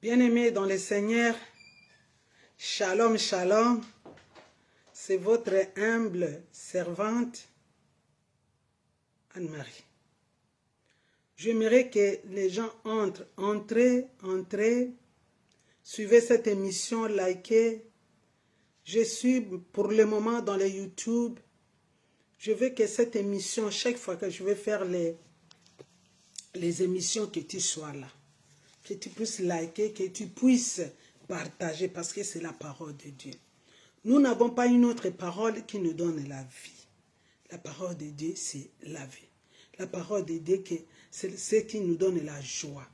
Bien-aimés dans le Seigneur, Shalom, Shalom, c'est votre humble servante Anne-Marie. J'aimerais que les gens entrez, suivez cette émission, likez. Je suis pour le moment dans le YouTube. Je veux que cette émission, chaque fois que je vais faire les émissions, que tu sois là. Que tu puisses liker, que tu puisses partager, parce que c'est la parole de Dieu. Nous n'avons pas une autre parole qui nous donne la vie. La parole de Dieu, c'est la vie. La parole de Dieu, c'est ce qui nous donne la joie.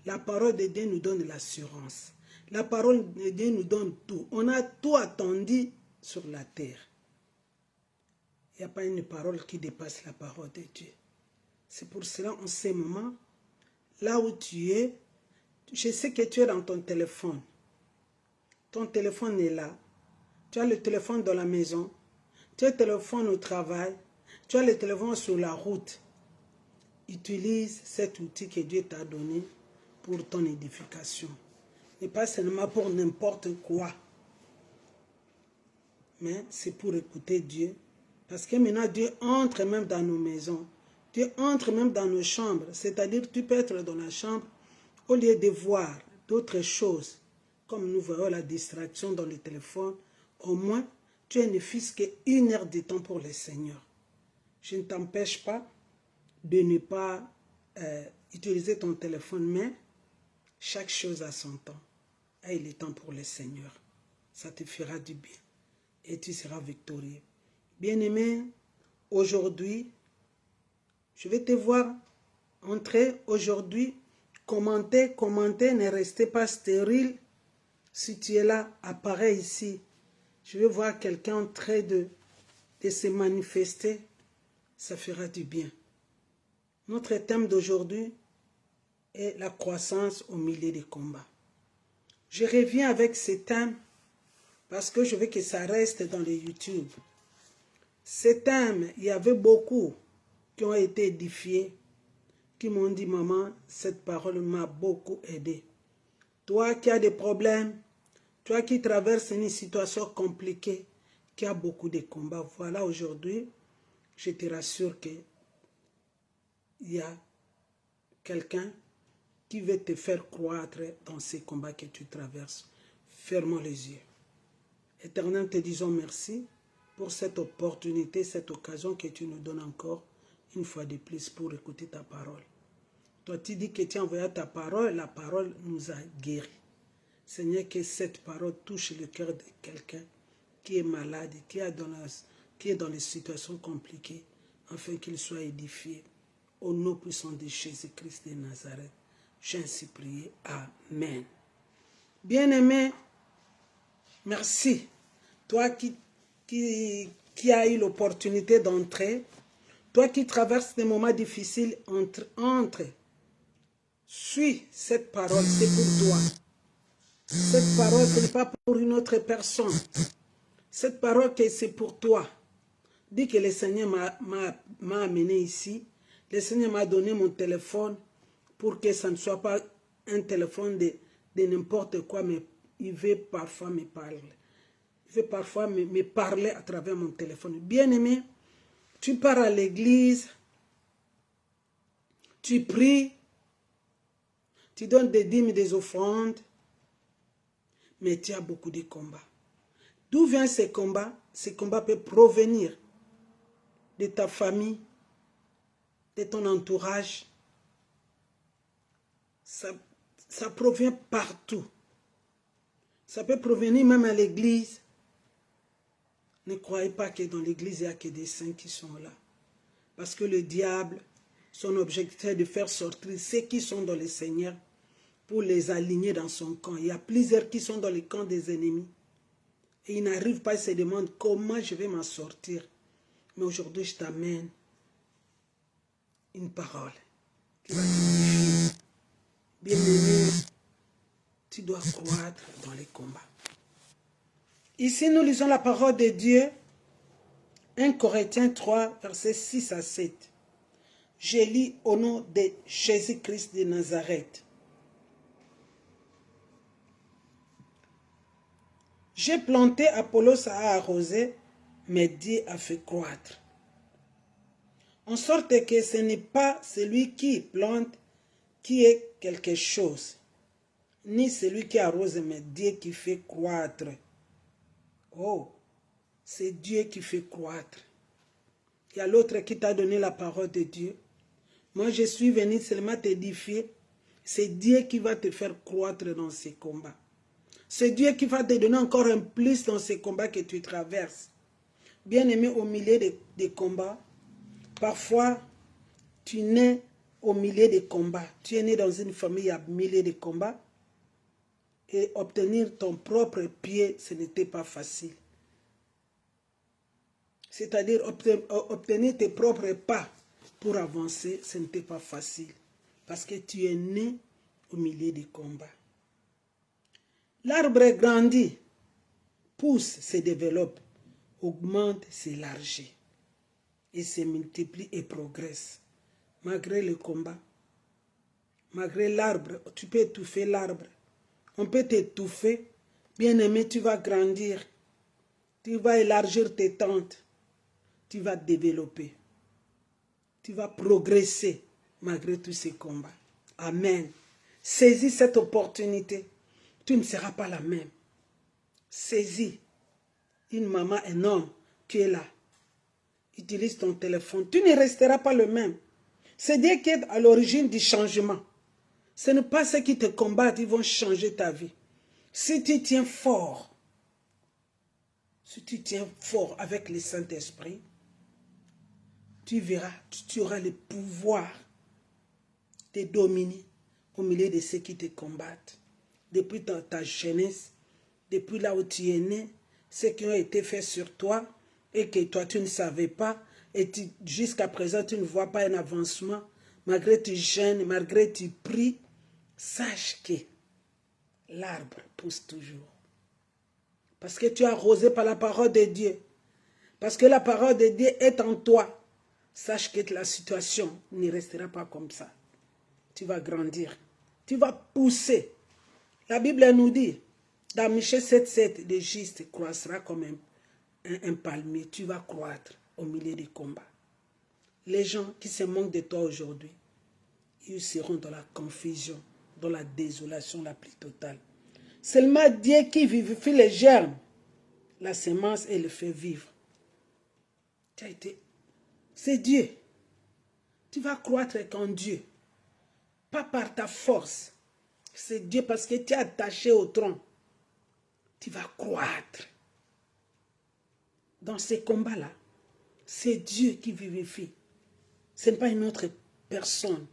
La parole de Dieu nous donne l'assurance. La parole de Dieu nous donne tout. On a tout attendu sur la terre. Il n'y a pas une parole qui dépasse la parole de Dieu. C'est pour cela, en ce moment, là où tu es, je sais que tu es dans ton téléphone. Ton téléphone est là. Tu as le téléphone dans la maison. Tu as le téléphone au travail. Tu as le téléphone sur la route. Utilise cet outil que Dieu t'a donné pour ton édification. Et pas seulement pour n'importe quoi. Mais c'est pour écouter Dieu. Parce que maintenant, Dieu entre même dans nos maisons. Dieu entre même dans nos chambres. C'est-à-dire, tu peux être dans la chambre au lieu de voir d'autres choses. Comme nous voyons la distraction dans le téléphone. Au moins, tu ne fixes qu'une heure de temps pour le Seigneur. Je ne t'empêche pas de ne pas utiliser ton téléphone, mais chaque chose a son temps. Et il est temps pour le Seigneur. Ça te fera du bien. Et tu seras victorieux. Bien-aimé, aujourd'hui, je vais te voir entrer aujourd'hui, commenter, ne restez pas stérile. Si tu es là, apparaît ici. Je vais voir quelqu'un en train de se manifester. Ça fera du bien. Notre thème d'aujourd'hui est la croissance au milieu des combats. Je reviens avec ce thème parce que je veux que ça reste dans les YouTube. Ce thème, il y avait beaucoup qui ont été édifiés, qui m'ont dit, maman, cette parole m'a beaucoup aidé. Toi qui as des problèmes, toi qui traverses une situation compliquée, qui a beaucoup de combats, voilà aujourd'hui, je te rassure qu'il y a quelqu'un qui veut te faire croître dans ces combats que tu traverses. Fermons les yeux. Éternel, te disons merci pour cette opportunité, cette occasion que tu nous donnes encore une fois de plus pour écouter ta parole. Toi, tu dis que tu as envoyé ta parole, la parole nous a guéris. Seigneur, que cette parole touche le cœur de quelqu'un qui est malade, qui est dans les situations compliquées, afin qu'il soit édifié. Au nom puissant de Jésus-Christ de Nazareth, j'ai ainsi prié. Amen. Bien-aimé, merci. Toi qui as eu l'opportunité d'entrer, toi qui traverses des moments difficiles, entre. Suis cette parole, c'est pour toi. Cette parole, ce n'est pas pour une autre personne. Cette parole, c'est pour toi. Dis que le Seigneur m'a amené ici. Le Seigneur m'a donné mon téléphone pour que ça ne soit pas un téléphone de n'importe quoi, mais il veut parfois me parler. Il veut parfois me parler à travers mon téléphone. Bien-aimé, tu pars à l'église, tu pries, tu donnes des dîmes, des offrandes, mais tu as beaucoup de combats. D'où viennent ces combats? Ces combats peuvent provenir de ta famille, de ton entourage. Ça provient partout. Ça peut provenir même à l'église. Ne croyez pas que dans l'église, il n'y a que des saints qui sont là. Parce que le diable, son objectif est de faire sortir ceux qui sont dans le Seigneur pour les aligner dans son camp. Il y a plusieurs qui sont dans le camp des ennemis. Et ils n'arrivent pas, ils se demandent comment je vais m'en sortir. Mais aujourd'hui, je t'amène une parole qui va t'unifier. Bien-aimé, tu dois croître dans les combats. Ici, nous lisons la parole de Dieu, 1 Corinthiens 3, versets 6 à 7. Je lis au nom de Jésus-Christ de Nazareth. J'ai planté, Apollos a arrosé, mais Dieu a fait croître. En sorte que ce n'est pas celui qui plante qui est quelque chose, ni celui qui arrose, mais Dieu qui fait croître. Oh, c'est Dieu qui fait croître. Il y a l'autre qui t'a donné la parole de Dieu. Moi, je suis venu seulement t'édifier. C'est Dieu qui va te faire croître dans ces combats. C'est Dieu qui va te donner encore un plus dans ces combats que tu traverses. Bien-aimé, au milieu des combats, parfois, tu nais au milieu des combats. Tu es né dans une famille à milieu de combats. Et obtenir ton propre pied, ce n'était pas facile. C'est-à-dire obtenir tes propres pas pour avancer, ce n'était pas facile. Parce que tu es né au milieu des combats. L'arbre grandit, pousse, se développe, augmente, s'élargit. Et se multiplie et progresse. Malgré le combat, malgré l'arbre, tu peux étouffer l'arbre. On peut t'étouffer. Bien-aimé, tu vas grandir. Tu vas élargir tes tentes. Tu vas développer. Tu vas progresser malgré tous ces combats. Amen. Saisis cette opportunité. Tu ne seras pas la même. Saisis. Une maman, un homme, tu es là. Utilise ton téléphone. Tu ne resteras pas le même. C'est Dieu qui est à l'origine du changement. Ce n'est pas ceux qui te combattent, ils vont changer ta vie. Si tu tiens fort, avec le Saint-Esprit, tu verras, tu auras le pouvoir de dominer au milieu de ceux qui te combattent. Depuis ta jeunesse, depuis là où tu es né, ceux qui ont été faits sur toi et que toi tu ne savais pas, et jusqu'à présent tu ne vois pas un avancement, malgré tu jeûnes, malgré tu pries, sache que l'arbre pousse toujours. Parce que tu es arrosé par la parole de Dieu. Parce que la parole de Dieu est en toi. Sache que la situation ne restera pas comme ça. Tu vas grandir. Tu vas pousser. La Bible nous dit, dans Michée 7,7, le juste croissera comme un palmier. Tu vas croître au milieu des combats. Les gens qui se moquent de toi aujourd'hui, ils seront dans la confusion, dans la désolation la plus totale. Seulement Dieu qui vivifie les germes, la semence et le fait vivre. C'est Dieu. Tu vas croître en Dieu. Pas par ta force. C'est Dieu parce que tu es attaché au tronc. Tu vas croître. Dans ces combats-là, c'est Dieu qui vivifie. Ce n'est pas une autre personne.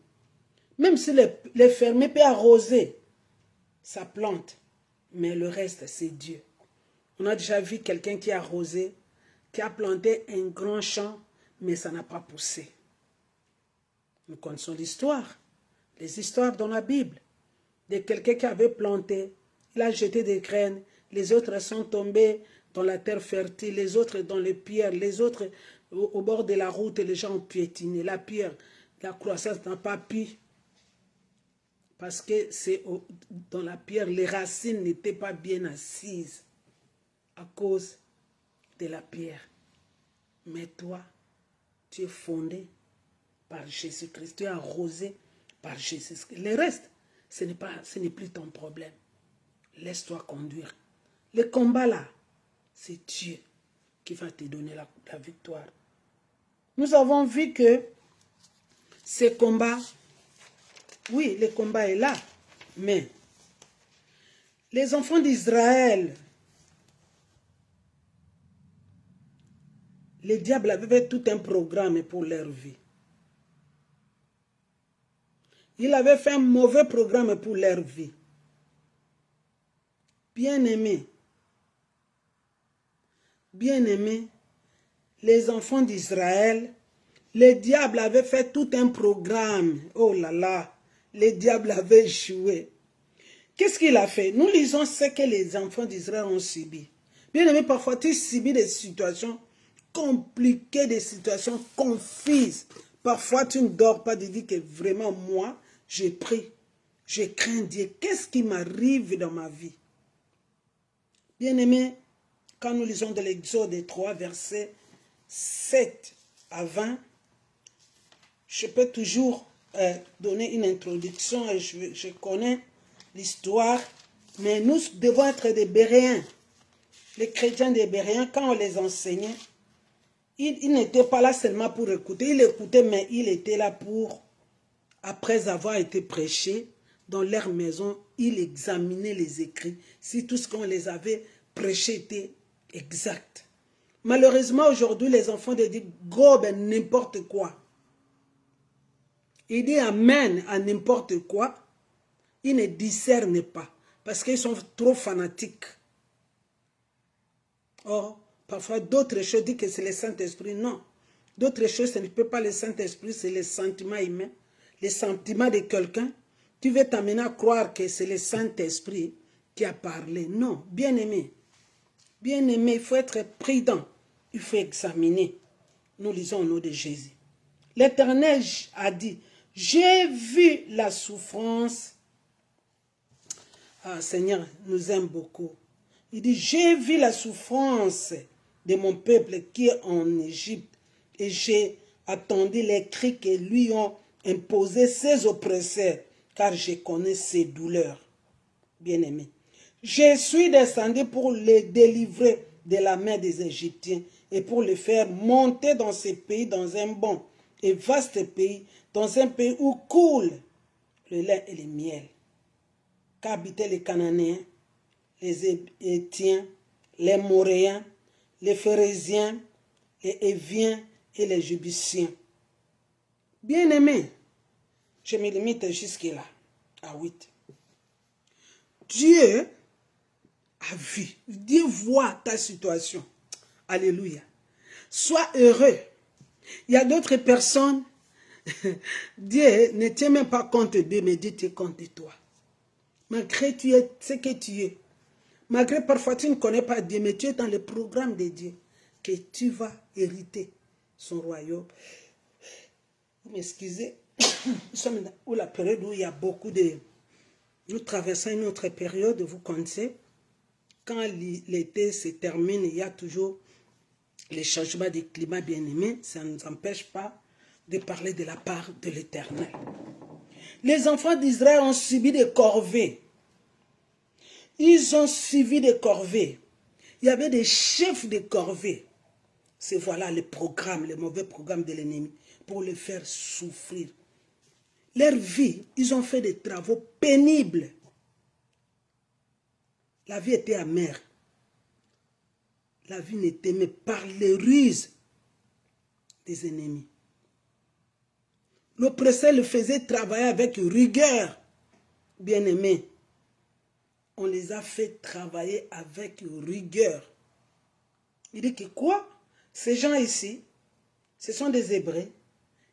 Même si les fermiers peuvent arroser sa plante, mais le reste, c'est Dieu. On a déjà vu quelqu'un qui a arrosé, qui a planté un grand champ, mais ça n'a pas poussé. Nous connaissons l'histoire, les histoires dans la Bible, de quelqu'un qui avait planté, il a jeté des graines, les autres sont tombés dans la terre fertile, les autres dans les pierres, les autres au bord de la route, les gens ont piétiné. La pierre, la croissance n'a pas pu, parce que dans la pierre, les racines n'étaient pas bien assises à cause de la pierre. Mais toi, tu es fondé par Jésus-Christ, tu es arrosé par Jésus-Christ. Le reste, ce n'est plus ton problème. Laisse-toi conduire. Le combat là, c'est Dieu qui va te donner la victoire. Nous avons vu que ces combats, oui, le combat est là, mais les enfants d'Israël, le diable avait fait tout un programme pour leur vie. Il avait fait un mauvais programme pour leur vie. Bien-aimés, les enfants d'Israël, le diable avait fait tout un programme. Oh là là, le diable avait joué. Qu'est-ce qu'il a fait? Nous lisons ce que les enfants d'Israël ont subi. Bien-aimés, parfois tu subis des situations compliquées, des situations confuses. Parfois tu ne dors pas de dire que vraiment moi, je prie, je crains Dieu. Qu'est-ce qui m'arrive dans ma vie? Bien-aimés, quand nous lisons de l'Exode 3, versets 7 à 20, je peux toujours donner une introduction et je connais l'histoire, mais nous devons être des Béréens. Les chrétiens des Béréens, quand on les enseignait, ils n'étaient pas là seulement pour écouter, ils écoutaient, mais ils étaient là pour, après avoir été prêchés dans leur maison, ils examinaient les écrits, si tout ce qu'on les avait prêché était exact. Malheureusement, aujourd'hui, les enfants de Dieu gobent n'importe quoi. Ils disent amen à n'importe quoi. Ils ne discernent pas parce qu'ils sont trop fanatiques. Or, parfois, d'autres choses disent que c'est le Saint-Esprit. Non. D'autres choses, ce ne peut pas le Saint-Esprit, c'est les sentiments humains, les sentiments de quelqu'un. Tu veux t'amener à croire que c'est le Saint-Esprit qui a parlé. Non, bien-aimé. Bien-aimé, il faut être prudent. Il faut examiner. Nous lisons au nom de Jésus. L'Éternel a dit, j'ai vu la souffrance. Ah, Seigneur nous aime beaucoup. Il dit, j'ai vu la souffrance de mon peuple qui est en Égypte et j'ai attendu les cris que lui ont imposé ses oppresseurs, car je connais ses douleurs. Bien-aimé, je suis descendu pour les délivrer de la main des Égyptiens et pour les faire monter dans ce pays, dans un bon et vaste pays, dans un pays où coule le lait et le miel. Qu'habitaient les Cananéens, les Hétiens, les Moréens, les Phérésiens, les Éviens et les Jébusiens. Bien-aimés, je me limite jusque-là, à 8. Dieu a vu, Dieu voit ta situation. Alléluia. Sois heureux. Il y a d'autres personnes, Dieu ne tient même pas compte d'eux, mais Dieu tient compte de toi. Malgré tu es ce que tu es. Malgré parfois tu ne connais pas Dieu, mais tu es dans le programme de Dieu, que tu vas hériter son royaume. Vous m'excusez, nous sommes dans la période où il y a beaucoup de... Nous traversons une autre période, vous connaissez. Quand l'été se termine, il y a toujours les changements du climat bien-aimé. Ça ne nous empêche pas de parler de la part de l'Éternel. Les enfants d'Israël ont subi des corvées. Ils ont suivi des corvées. Il y avait des chefs de corvées. C'est voilà le programme, le mauvais programme de l'ennemi, pour les faire souffrir. Leur vie, ils ont fait des travaux pénibles. La vie était amère. La vie n'était mais par les ruses des ennemis. L'oppresseur le faisait travailler avec rigueur. Bien-aimés, on les a fait travailler avec rigueur. Il dit que quoi? Ces gens ici, ce sont des Hébreux,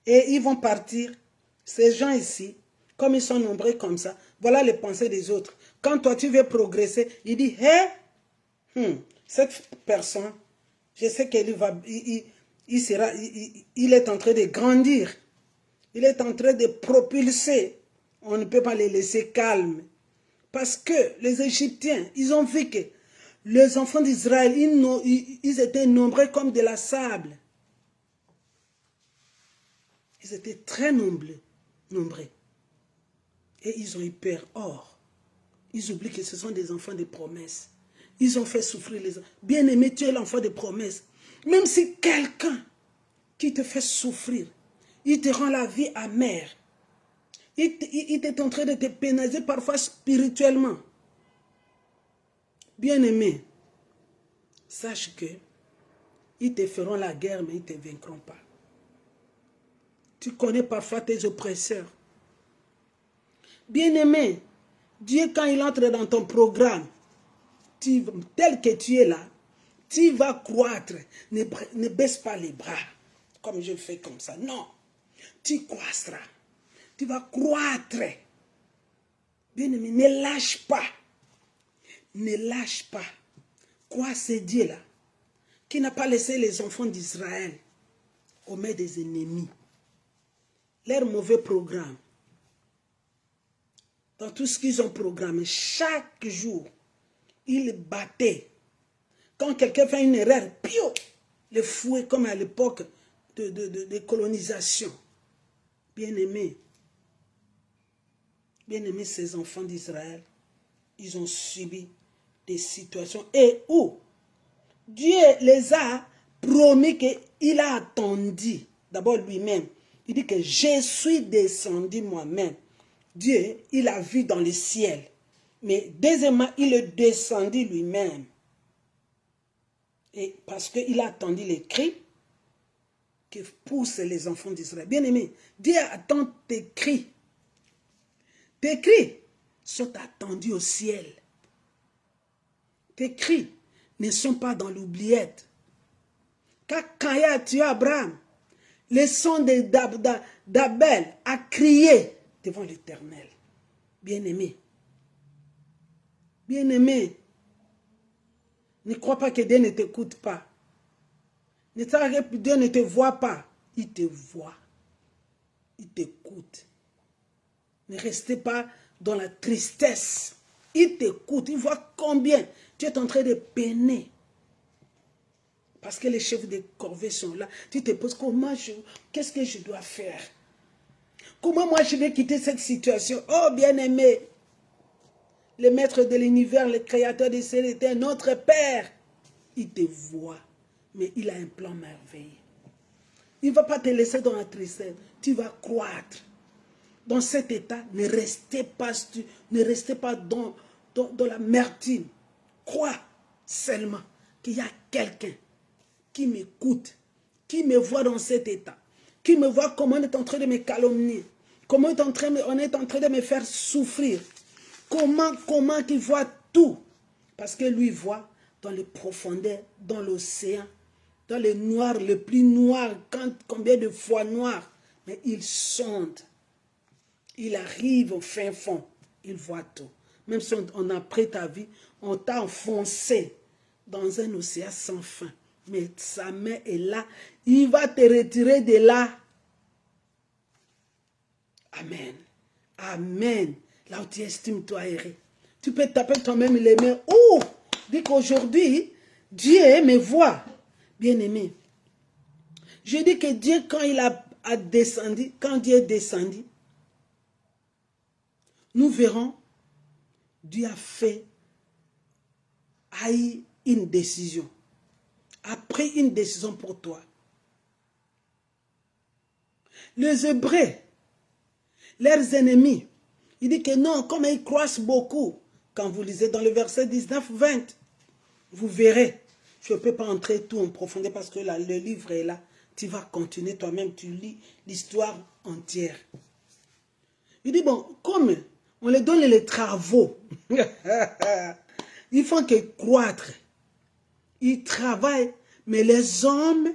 et ils vont partir. Ces gens ici, comme ils sont nombreux comme ça, voilà les pensées des autres. Quand toi tu veux progresser, il dit, hé, cette personne, je sais qu'il va, il est en train de grandir. Il est en train de propulser. On ne peut pas les laisser calmes. Parce que les Égyptiens, ils ont vu que les enfants d'Israël, ils étaient nombreux comme de la sable. Ils étaient très nombreux. Et ils ont eu peur. Or, ils oublient que ce sont des enfants de promesses. Ils ont fait souffrir les enfants. Bien-aimé, tu es l'enfant de promesses. Même si quelqu'un qui te fait souffrir, il te rend la vie amère. Il est en train de te pénaliser parfois spirituellement. Bien-aimé, sache que ils te feront la guerre, mais ils ne te vaincront pas. Tu connais parfois tes oppresseurs. Bien-aimé, Dieu, quand il entre dans ton programme, tel que tu es là, tu vas croître. Ne baisse pas les bras, comme je fais comme ça. Non, tu croîtras. Tu vas croître. Bien-aimé, ne lâche pas. Ne lâche pas. Crois ce Dieu-là, qui n'a pas laissé les enfants d'Israël aux mains des ennemis. Leur mauvais programme. Dans tout ce qu'ils ont programmé, chaque jour, ils battaient Quand quelqu'un fait une erreur, pio, le fouet comme à l'époque de colonisation. Bien-aimés, ces enfants d'Israël, ils ont subi des situations et où Dieu les a promis qu'il a attendu, d'abord lui-même. Il dit que je suis descendu moi-même. Dieu, il a vu dans le ciel. Mais deuxièmement, il est descendu lui-même. Et parce qu'il a attendu les cris qui poussent les enfants d'Israël. Bien-aimés, Dieu attend tes cris. Tes cris sont attendus au ciel. Tes cris ne sont pas dans l'oubliette. Quand Caïn a tué Abraham, le son d'Abel a crié devant l'Éternel. Bien-aimé, bien-aimé, ne crois pas que Dieu ne t'écoute pas. Ne crois pas que Dieu ne te voit pas. Il te voit. Il t'écoute. Ne restez pas dans la tristesse. Il t'écoute. Il voit combien tu es en train de peiner. Parce que les chefs de corvée sont là. Tu te poses qu'est-ce que je dois faire? Comment moi je vais quitter cette situation? Oh bien-aimé, le maître de l'univers, le créateur des cieux était notre Père. Il te voit, mais il a un plan merveilleux. Il ne va pas te laisser dans la tristesse. Tu vas croître. Dans cet état, ne restez pas dans l'amertume. Crois seulement qu'il y a quelqu'un qui m'écoute, qui me voit dans cet état, qui me voit comment on est en train de me calomnier, comment on est en train de me faire souffrir, comment il voit tout, parce que lui voit dans les profondeurs, dans l'océan, dans le noir, le plus noir, combien de fois noir, mais il sonde, il arrive au fin fond, il voit tout. Même si on a pris ta vie, on t'a enfoncé dans un océan sans fin. Mais sa main est là. Il va te retirer de là. Amen. Amen. Là où tu estimes toi errer. Tu peux taper toi-même les mains. Oh! Dis qu'aujourd'hui, Dieu me voit. Bien-aimé. Je dis que Dieu, quand il a descendu, quand Dieu est descendu, nous verrons, Dieu a eu une décision. A pris une décision pour toi. Les Hébreux, leurs ennemis, il dit que non, comme ils croissent beaucoup, quand vous lisez dans le verset 19-20, vous verrez. Je ne peux pas entrer tout en profondeur parce que là, le livre est là. Tu vas continuer toi-même, tu lis l'histoire entière. Il dit, bon, comme on les donne les travaux, ils font que croître. Ils travaillent, mais les hommes,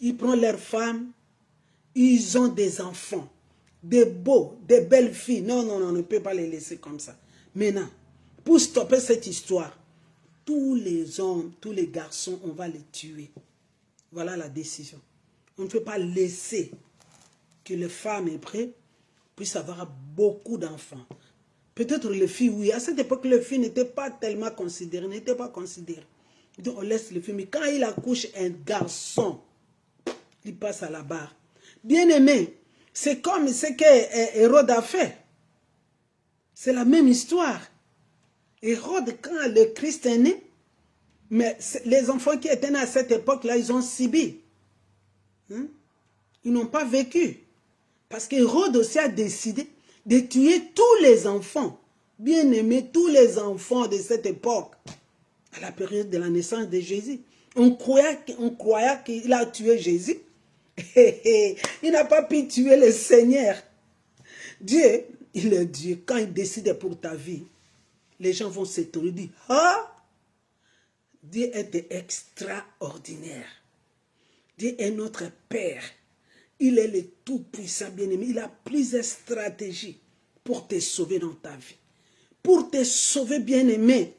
ils prennent leurs femmes, ils ont des enfants, des beaux, des belles filles. Non, non, non, on ne peut pas les laisser comme ça. Maintenant, pour stopper cette histoire, tous les hommes, tous les garçons, on va les tuer. Voilà la décision. On ne peut pas laisser que les femmes hébreues puissent avoir beaucoup d'enfants. Peut-être les filles, oui. À cette époque, les filles n'étaient pas tellement considérées, Donc on laisse les filles. Mais quand il accouche un garçon, il passe à la barre. Bien-aimé, c'est comme ce que Hérode a fait. C'est la même histoire. Hérode, quand le Christ est né, mais les enfants qui étaient nés à cette époque-là, ils ont subi. Hein? Ils n'ont pas vécu. Parce qu'Hérode aussi a décidé de tuer tous les enfants, bien aimés, tous les enfants de cette époque, à la période de la naissance de Jésus. On croyait qu'il a tué Jésus. Il n'a pas pu tuer le Seigneur. Dieu, il est Dieu. Quand il décide pour ta vie, les gens vont s'étonner, dire, ah, Dieu est extraordinaire. Dieu est notre Père. Il est le tout-puissant bien-aimé. Il a plusieurs stratégies pour te sauver dans ta vie. Pour te sauver bien-aimé.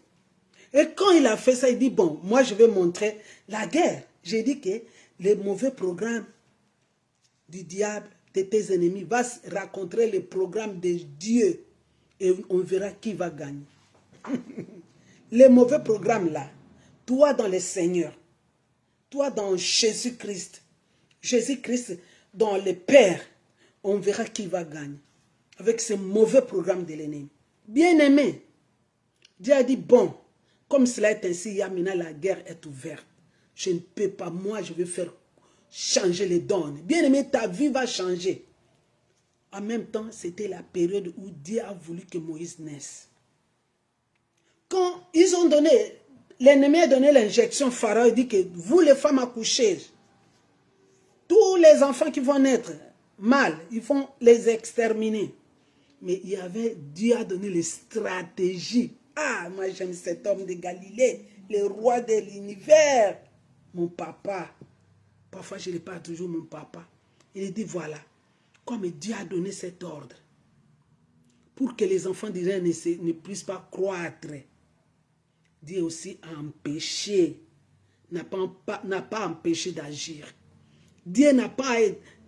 Et quand il a fait ça, il dit, bon, moi je vais montrer la guerre. J'ai dit que les mauvais programmes du diable, de tes ennemis, va raconter les programmes de Dieu. Et on verra qui va gagner. Les mauvais programmes là, toi dans le Seigneur, toi dans Jésus-Christ, Jésus-Christ dans le Père, on verra qui va gagner avec ce mauvais programme de l'ennemi. Bien-aimé, Dieu a dit, bon, comme cela est ainsi, Yamina, la guerre est ouverte. Je ne peux pas, moi, je vais faire changer les donnes. Bien-aimé, ta vie va changer. En même temps, c'était la période où Dieu a voulu que Moïse naisse. Quand ils ont donné, l'ennemi a donné l'injection, Pharaon dit que vous les femmes accouchez, tous les enfants qui vont naître mal, ils vont les exterminer. Mais il y avait, Dieu a donné les stratégies. Ah, moi j'aime cet homme de Galilée, le roi de l'univers, mon papa. Parfois je ne parle toujours mon papa. Il dit voilà, comme Dieu a donné cet ordre, pour que les enfants d'Israël ne puissent pas croître, Dieu aussi a empêché, n'a pas empêché d'agir. Dieu n'a pas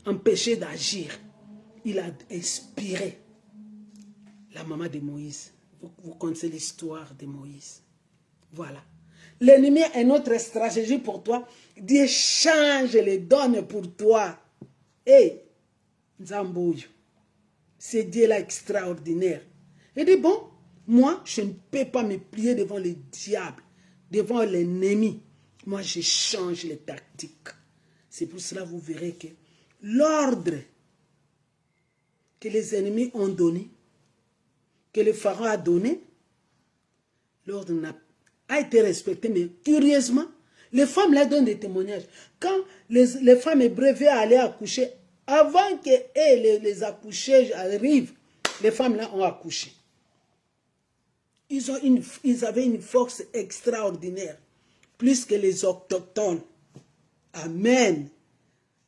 empêché d'agir. Il a inspiré la maman de Moïse. Vous connaissez l'histoire de Moïse. Voilà. L'ennemi a une autre stratégie pour toi. Dieu change les donnes pour toi. Hey, Nzambouyo. C'est Dieu là extraordinaire. Il dit, bon, moi, je ne peux pas me plier devant le diable, devant l'ennemi. Moi, je change les tactiques. C'est pour cela que vous verrez que l'ordre que les ennemis ont donné, que le pharaon a donné, l'ordre a été respecté, mais curieusement, les femmes là donnent des témoignages. Quand les femmes hébreues allaient accoucher, avant que les accouchés arrivent, les femmes là ont accouché. Ils avaient une force extraordinaire, plus que les autochtones. Amen.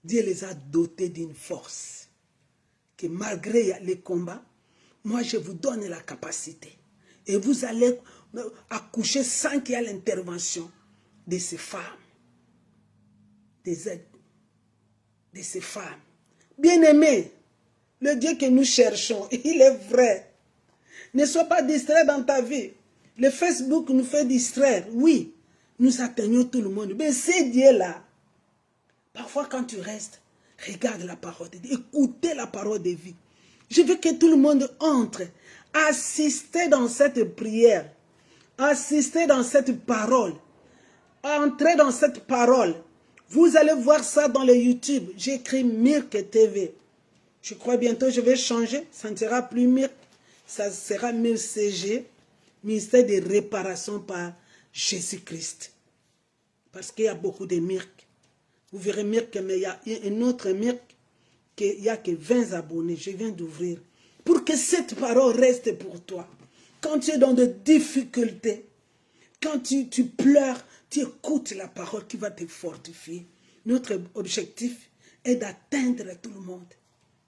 Dieu les a dotés d'une force. Que malgré les combats, moi je vous donne la capacité. Et vous allez accoucher sans qu'il y ait l'intervention de ces femmes. De ces femmes. Bien-aimés, le Dieu que nous cherchons, il est vrai. Ne sois pas distrait dans ta vie. Le Facebook nous fait distraire. Oui, nous atteignons tout le monde. Mais c'est Dieu-là. Parfois, quand tu restes, regarde la parole de Dieu. Écoutez la parole de vie. Je veux que tout le monde entre. Assistez dans cette prière. Assistez dans cette parole. Entrez dans cette parole. Vous allez voir ça dans le YouTube. J'écris Mirk TV. Je crois bientôt je vais changer. Ça ne sera plus Mirk. Ça sera MCG. Ministère de réparation par Jésus-Christ. Parce qu'il y a beaucoup de Mirk. Vous verrez Mirk, mais il y a un autre Mirk qu'il n'y a que 20 abonnés. Je viens d'ouvrir. Pour que cette parole reste pour toi. Quand tu es dans des difficultés, quand tu pleures, tu écoutes la parole qui va te fortifier. Notre objectif est d'atteindre tout le monde.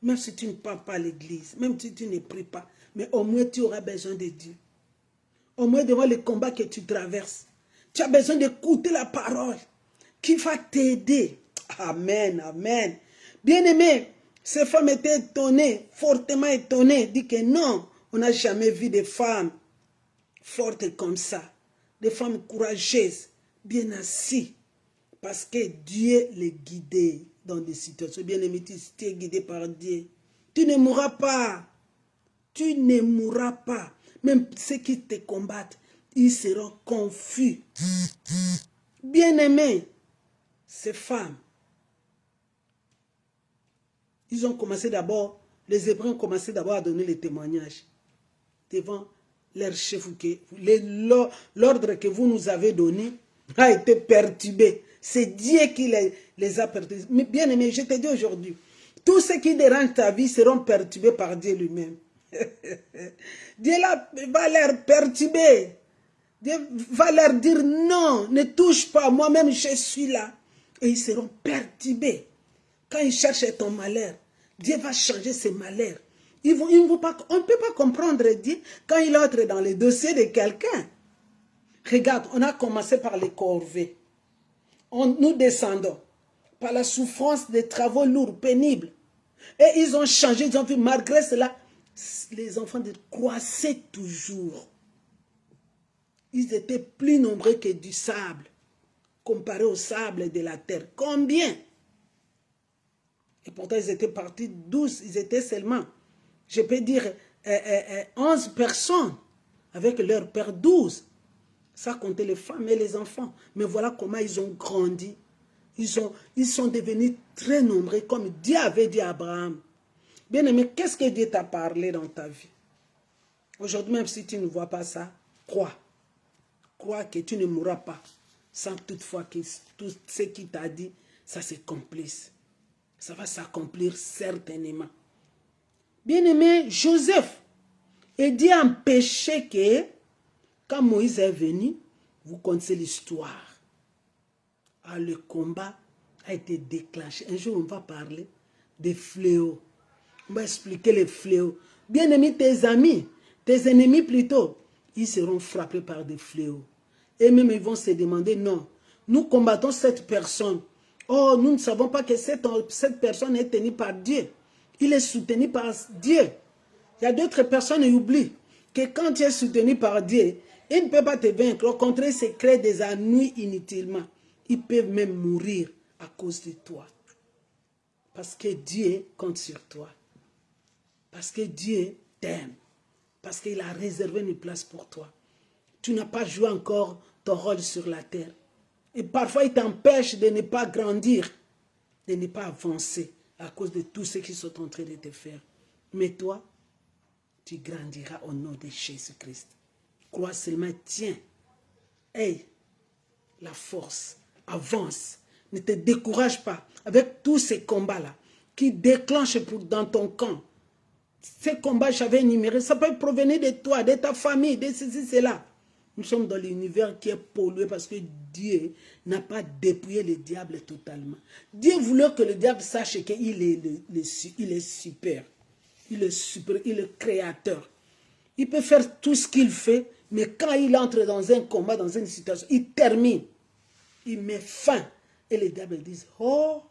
Même si tu ne pars pas à l'église, même si tu ne pries pas, mais au moins tu auras besoin de Dieu. Au moins devant les combats que tu traverses, tu as besoin d'écouter la parole qui va t'aider. Amen, amen. Bien-aimé, ces femmes étaient étonnées, fortement étonnées, dit que non, on n'a jamais vu des femmes fortes comme ça, des femmes courageuses, bien assises, parce que Dieu les guidait dans des situations. Bien-aimé, tu es guidé par Dieu. Tu ne mourras pas. Tu ne mourras pas. Même ceux qui te combattent, ils seront confus. Bien-aimés, ces femmes, ils ont commencé d'abord, les Hébreux ont commencé d'abord à donner les témoignages devant leur chef. L'ordre que vous nous avez donné a été perturbé. C'est Dieu qui les a perturbés. Mais bien aimé, je te dis aujourd'hui, tous ceux qui dérangent ta vie seront perturbés par Dieu lui-même. Dieu va leur perturber. Dieu va leur dire non, ne touche pas, moi-même je suis là. Et ils seront perturbés. Quand ils cherchent ton malheur, Dieu va changer ses malheurs. On ne peut pas comprendre Dieu quand il entre dans les dossiers de quelqu'un. Regarde, on a commencé par les corvées. Nous descendons par la souffrance des travaux lourds, pénibles. Et ils ont changé, ils ont vu, malgré cela, les enfants croissaient toujours. Ils étaient plus nombreux que du sable. comparé au sable de la terre. Combien? Et pourtant, ils étaient partis 12, ils étaient seulement, je peux dire, 11 personnes, avec leur père 12. Ça comptait les femmes et les enfants. Mais voilà comment ils ont grandi. Ils sont devenus très nombreux, comme Dieu avait dit à Abraham. Bien-aimé, qu'est-ce que Dieu t'a parlé dans ta vie? Aujourd'hui, même si tu ne vois pas ça, crois. Crois que tu ne mourras pas, sans toutefois que tout ce qu'il t'a dit, ça s'accomplisse. Ça va s'accomplir certainement. Bien-aimé, Joseph, et Dieu a empêché que, quand Moïse est venu, vous connaissez l'histoire. Ah, le combat a été déclenché. Un jour, on va parler des fléaux. On va expliquer les fléaux. Bien-aimé, tes amis, tes ennemis plutôt, ils seront frappés par des fléaux. Et même ils vont se demander, non, nous combattons cette personne. Oh, nous ne savons pas que cette personne est tenue par Dieu. Il est soutenu par Dieu. Il y a d'autres personnes qui oublient que quand tu es soutenu par Dieu, il ne peut pas te vaincre. Au contraire, il se crée des ennuis inutilement. Ils peuvent même mourir à cause de toi. Parce que Dieu compte sur toi. Parce que Dieu t'aime. Parce qu'il a réservé une place pour toi. Tu n'as pas joué encore ton rôle sur la terre. Et parfois, il t'empêche de ne pas grandir, de ne pas avancer à cause de tout ce qu'ils sont en train de te faire. Mais toi, tu grandiras au nom de Jésus-Christ. Crois seulement, tiens. Hey, la force, avance. Ne te décourage pas avec tous ces combats-là qui déclenchent dans ton camp. Ces combats, j'avais énuméré, ça peut provenir de toi, de ta famille, de ceci, cela. Nous sommes dans l'univers qui est pollué parce que Dieu n'a pas dépouillé le diable totalement. Dieu voulait que le diable sache qu'il est super. Il est super, il est créateur. Il peut faire tout ce qu'il fait, mais quand il entre dans un combat, dans une situation, il termine. Il met fin. Et les diables disent, oh,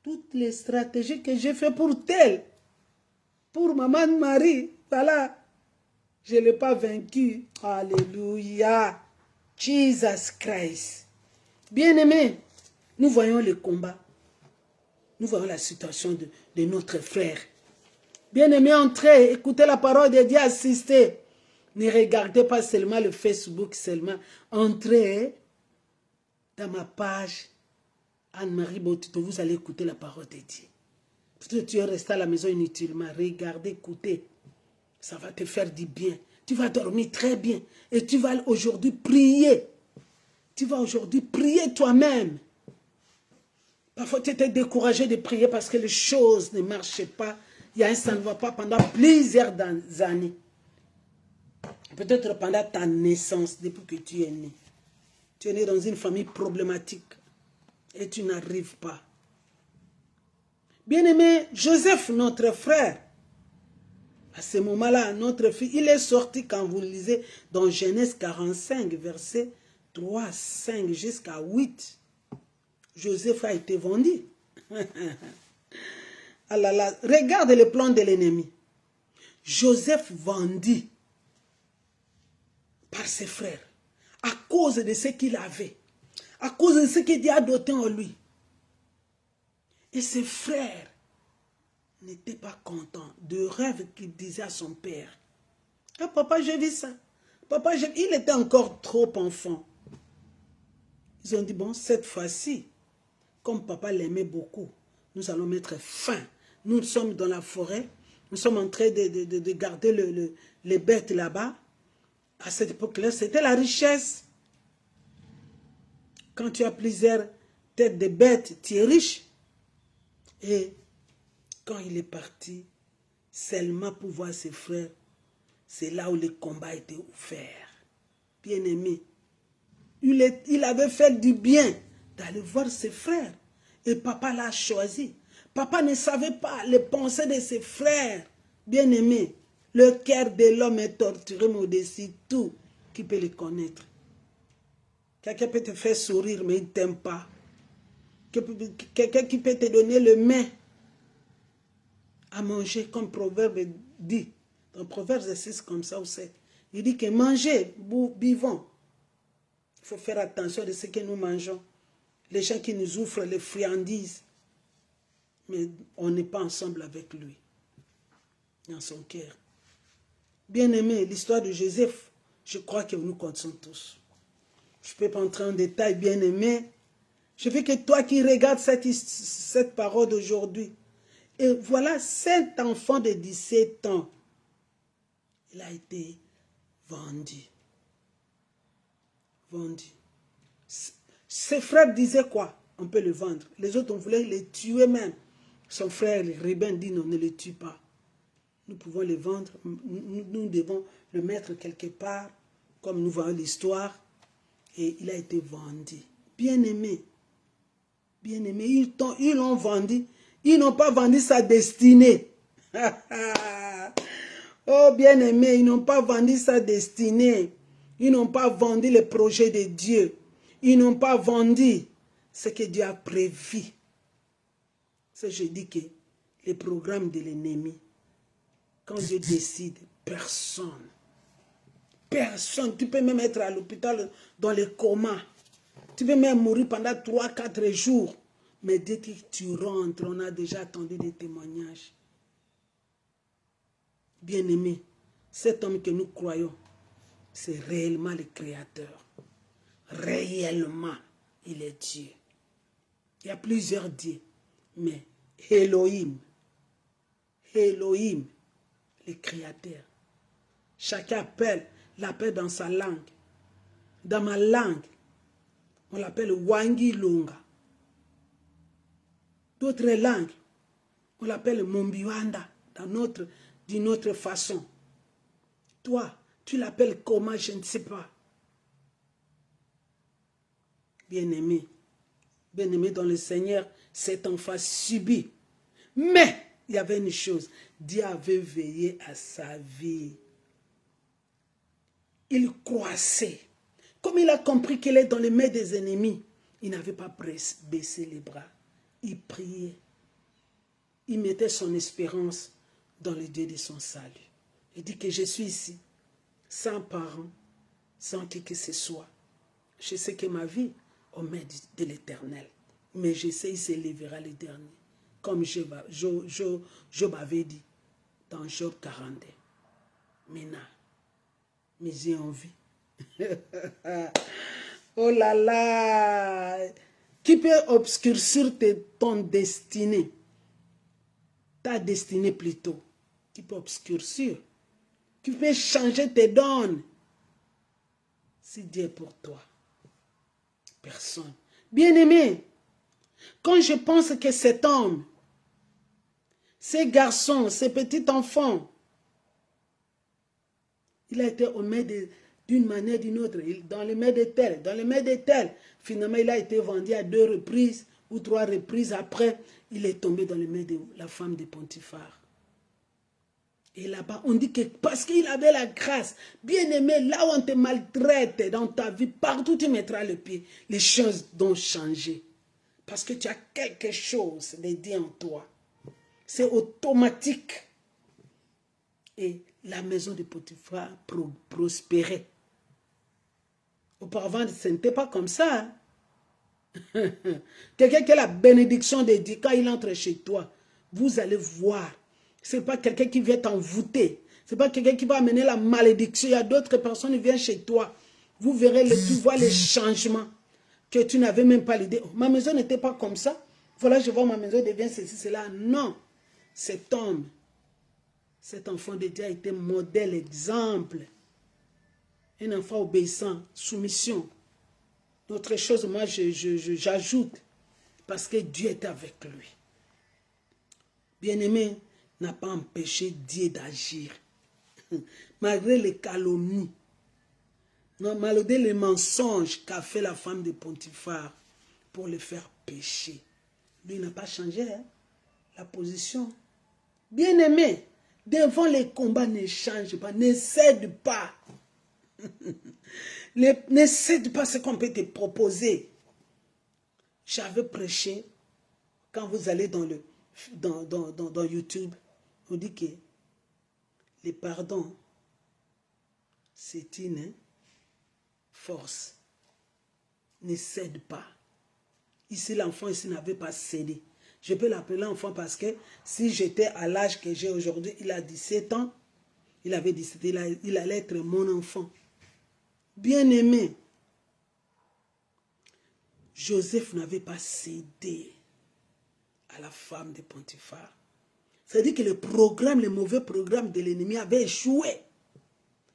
toutes les stratégies que j'ai fait pour tel, pour maman Marie, voilà, je ne l'ai pas vaincu. Alléluia. Jesus Christ. Bien-aimés, nous voyons le combat. Nous voyons la situation de notre frère. Bien-aimés, entrez, écoutez la parole de Dieu, assistez. Ne regardez pas seulement le Facebook seulement. Entrez dans ma page Anne-Marie Botito, vous allez écouter la parole de Dieu. Peut-être que tu es resté à la maison inutilement. Regardez, écoutez. Ça va te faire du bien. Tu vas dormir très bien. Et tu vas aujourd'hui prier. Tu vas aujourd'hui prier toi-même. Parfois, tu étais découragé de prier parce que les choses ne marchaient pas. Ça ne va pas pendant plusieurs années. Peut-être pendant ta naissance, depuis que tu es né. Tu es né dans une famille problématique. Et tu n'arrives pas. Bien-aimé, Joseph, notre frère, à ce moment-là, notre fils, il est sorti quand vous lisez dans Genèse 45, versets 3, 5 jusqu'à 8. Joseph a été vendu. Ah là là, regarde le plan de l'ennemi. Joseph vendu par ses frères à cause de ce qu'il avait, à cause de ce que Dieu a doté en lui. Et ses frères n'étaient pas contents de rêve qu'il disait à son père. Ah, papa, j'ai vu ça. Papa, il était encore trop enfant. Ils ont dit, bon, cette fois-ci, comme papa l'aimait beaucoup, nous allons mettre fin. Nous sommes dans la forêt, nous sommes en train de garder les bêtes là-bas. À cette époque-là, c'était la richesse. Quand tu as plusieurs têtes de bêtes, tu es riche. Et quand il est parti, seulement pour voir ses frères, c'est là où le combat était offert. Bien-aimé, il avait fait du bien d'aller voir ses frères. Et papa l'a choisi. Papa ne savait pas les pensées de ses frères. Bien-aimé, le cœur de l'homme est torturé, mais au-dessus tout qui peut le connaître. Quelqu'un peut te faire sourire, mais il ne t'aime pas. Quelqu'un qui peut te donner le mets à manger, comme Proverbe dit. Dans Proverbe 6, comme ça ou 7. Il dit que manger, buvons. Il faut faire attention de ce que nous mangeons. Les gens qui nous offrent les friandises, mais on n'est pas ensemble avec lui, dans son cœur. Bien-aimé, l'histoire de Joseph, je crois que nous connaissons tous. Je ne peux pas entrer en détail, bien-aimé. Je veux que toi qui regardes cette parole d'aujourd'hui, et voilà cet enfant de 17 ans, il a été vendu. Vendu. Ses frères disaient quoi? On peut le vendre. Les autres, on voulait le tuer même. Son frère, Ruben, dit non, ne le tue pas. Nous pouvons le vendre. Nous devons le mettre quelque part, comme nous voyons l'histoire. Et il a été vendu. Bien-aimé. Bien-aimé, ils l'ont vendu. Ils n'ont pas vendu sa destinée. Oh, bien-aimé, ils n'ont pas vendu sa destinée. Ils n'ont pas vendu le projet de Dieu. Ils n'ont pas vendu ce que Dieu a prévu. C'est je dis que les programmes de l'ennemi, quand Dieu décide, personne, tu peux même être à l'hôpital dans le coma. Tu peux même mourir pendant 3-4 jours. Mais dès que tu rentres, on a déjà attendu des témoignages. Bien-aimé, cet homme que nous croyons, c'est réellement le Créateur. Réellement, il est Dieu. Il y a plusieurs dieux, mais Elohim, le Créateur. Chacun l'appelle dans sa langue. Dans ma langue, on l'appelle Wangi Lunga. D'autres langues, on l'appelle Mombiwanda, d'une autre façon. Toi, tu l'appelles comment, je ne sais pas. Bien-aimé dans le Seigneur, cet enfant subit. Mais, il y avait une chose, Dieu avait veillé à sa vie. Il croissait. Comme il a compris qu'il est dans les mains des ennemis, il n'avait pas baissé les bras. Il priait. Il mettait son espérance dans le Dieu de son salut. Il dit que je suis ici, sans parents, sans qui que ce soit. Je sais que ma vie, aux mains de l'Éternel. Mais je sais qu'il s'élèvera le dernier. Comme Job avait dit dans Job 42. Maintenant, mes yeux ont vu. Oh là là! Qui peut obscurcir ton destinée? Ta destinée plutôt. Qui peut obscurcir? Qui peut changer tes dons? Si Dieu est pour toi. Personne. Bien-aimé, quand je pense que cet homme, ces garçons, ces petits enfants, il a été aux mains d'une manière ou d'une autre, dans les mains de tel, dans les mains de tel. Finalement, il a été vendu à 2 reprises ou 3 reprises. Après, il est tombé dans les mains de la femme de Potiphar. Et là-bas, on dit que parce qu'il avait la grâce, bien aimé, là où on te maltraite dans ta vie, partout tu mettras le pied, les choses ont changé. Parce que tu as quelque chose de Dieu en toi. C'est automatique. Et la maison de Potiphar prospérait. Auparavant, ce n'était pas comme ça. Hein? Quelqu'un qui a la bénédiction de Dieu, quand il entre chez toi, vous allez voir. Ce n'est pas quelqu'un qui vient t'envoûter. Ce n'est pas quelqu'un qui va amener la malédiction. Il y a d'autres personnes qui viennent chez toi. Vous verrez, tu vois les changements que tu n'avais même pas l'idée. Oh, ma maison n'était pas comme ça. Voilà, je vois ma maison devient ceci, cela. Non. Cet homme, cet enfant de Dieu a été modèle, exemple. Un enfant obéissant, soumission. D'autres choses, moi, j'ajoute. Parce que Dieu est avec lui. Bien-aimé, n'a pas empêché Dieu d'agir. Malgré les calomnies, malgré les mensonges qu'a fait la femme de Potiphar pour le faire pécher. Lui n'a pas changé hein, la position. Bien-aimé, devant les combats, ne change pas, ne cède pas. Ne cède pas ce qu'on peut te proposer. J'avais prêché, quand vous allez dans YouTube, on dit que le pardon, c'est une force. ne cède pas. Ici, l'enfant ici n'avait pas cédé. Je peux l'appeler enfant parce que si j'étais à l'âge que j'ai aujourd'hui, il a 17 ans, il avait 17 ans, il allait être mon enfant. Bien-aimé, Joseph n'avait pas cédé à la femme de Potiphar. C'est-à-dire que le mauvais programme de l'ennemi avait échoué.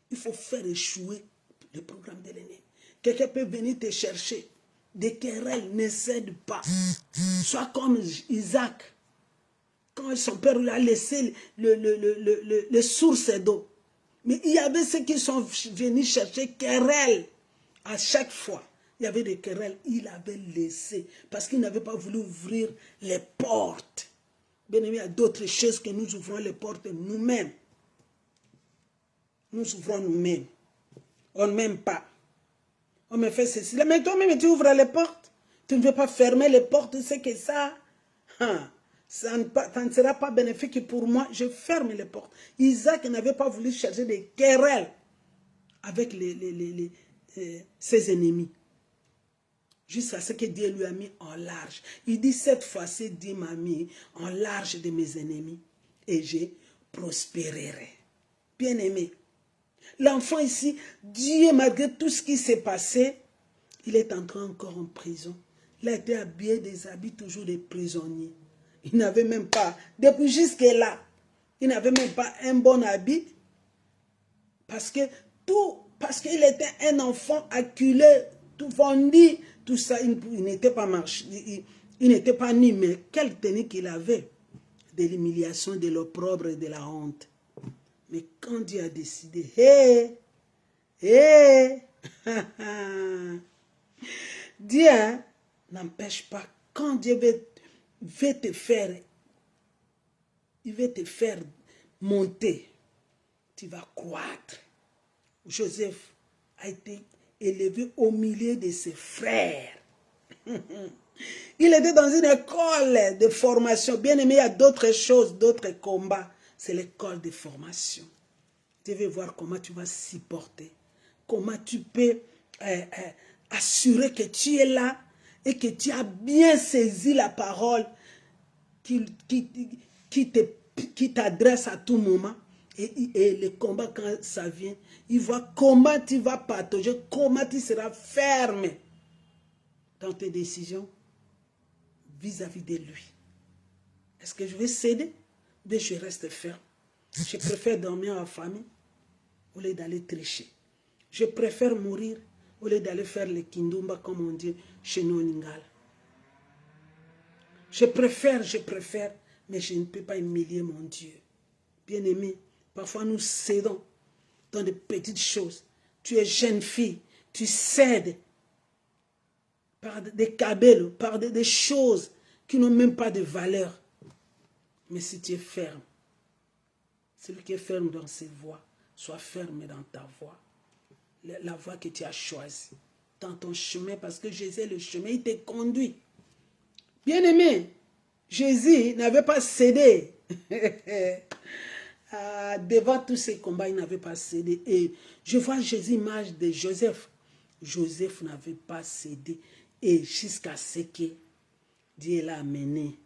Il faut faire échouer le programme de l'ennemi. Quelqu'un peut venir te chercher. Des querelles, ne cède pas. Sois comme Isaac. Quand son père lui a laissé les sources d'eau. Mais il y avait ceux qui sont venus chercher querelles. À chaque fois, il y avait des querelles. Il avait laissé. Parce qu'il n'avait pas voulu ouvrir les portes. Bien aimé, il y a d'autres choses que nous ouvrons les portes nous-mêmes. Nous ouvrons nous-mêmes. On ne m'aime pas. On me fait ceci. Mais toi-même, tu ouvres les portes. Tu ne veux pas fermer les portes. C'est que ça, ça ne sera pas bénéfique pour moi. Je ferme les portes. Isaac n'avait pas voulu chercher des querelles avec ses ennemis. Jusqu'à ce que Dieu lui a mis en large. Il dit, cette fois-ci, Dieu m'a mis en large de mes ennemis. Et je prospérerai. Bien-aimé. L'enfant ici, Dieu, malgré tout ce qui s'est passé, il est entré encore en prison. Il a été habillé des habits toujours des prisonniers. Il n'avait même pas, depuis jusque-là, il n'avait même pas un bon habit. Parce qu'il était un enfant acculé, tout vendu, tout ça. Il n'était pas marché, il n'était pas nu, mais quelle tenue qu'il avait, de l'humiliation, de l'opprobre et de la honte. Mais quand Dieu a décidé, Dieu n'empêche pas, quand Dieu veut te faire, il veut te faire monter, tu vas croître. Joseph a été élevé au milieu de ses frères. Il était dans une école de formation. Bien aimé, il y a d'autres choses, d'autres combats. C'est l'école de formation. Tu veux voir comment tu vas supporter. Comment tu peux assurer que tu es là et que tu as bien saisi la parole qui t'adresse à tout moment. Et le combat, quand ça vient, il voit comment tu vas partager, comment tu seras ferme dans tes décisions vis-à-vis de lui. Est-ce que je vais céder? Mais je reste ferme. Je préfère dormir en famille au lieu d'aller tricher. Je préfère mourir au lieu d'aller faire le kindumba, comme on dit chez nous en Lingala. Je préfère, mais je ne peux pas humilier mon Dieu. Bien-aimé, parfois nous cédons dans de petites choses. Tu es jeune fille, tu cèdes par des cabelles, par des choses qui n'ont même pas de valeur. Mais si tu es ferme, celui qui est ferme dans ses voies, sois ferme dans ta voie. La voie que tu as choisie, dans ton chemin, parce que Jésus est le chemin, il te conduit. Bien-aimé, Jésus n'avait pas cédé. Devant tous ces combats, il n'avait pas cédé. Et je vois Jésus, image de Joseph. Joseph n'avait pas cédé. Et jusqu'à ce que Dieu l'a amené.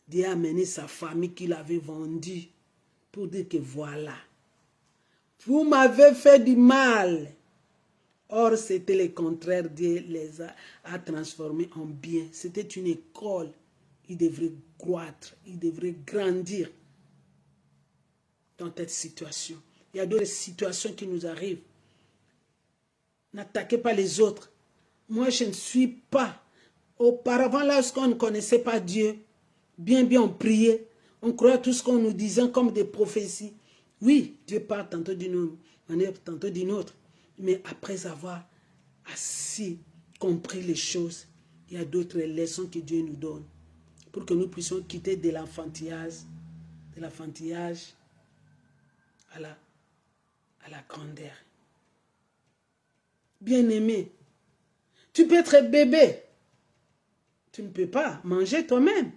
Dieu a amené sa famille qu'il avait vendue pour dire que voilà, vous m'avez fait du mal. Or, c'était le contraire. Dieu les a transformés en bien. C'était une école. Ils devraient croître, ils devraient grandir dans cette situation. Il y a d'autres situations qui nous arrivent. N'attaquez pas les autres. Moi, je ne suis pas. Auparavant, lorsqu'on ne connaissait pas Dieu, bien on priait, on croyait tout ce qu'on nous disait comme des prophéties. Oui, Dieu parle tantôt d'une manière, tantôt d'une autre. Mais après avoir assez compris les choses, il y a d'autres leçons que Dieu nous donne pour que nous puissions quitter de l'enfantillage à la grandeur. Bien-aimé, tu peux être bébé. Tu ne peux pas manger toi-même.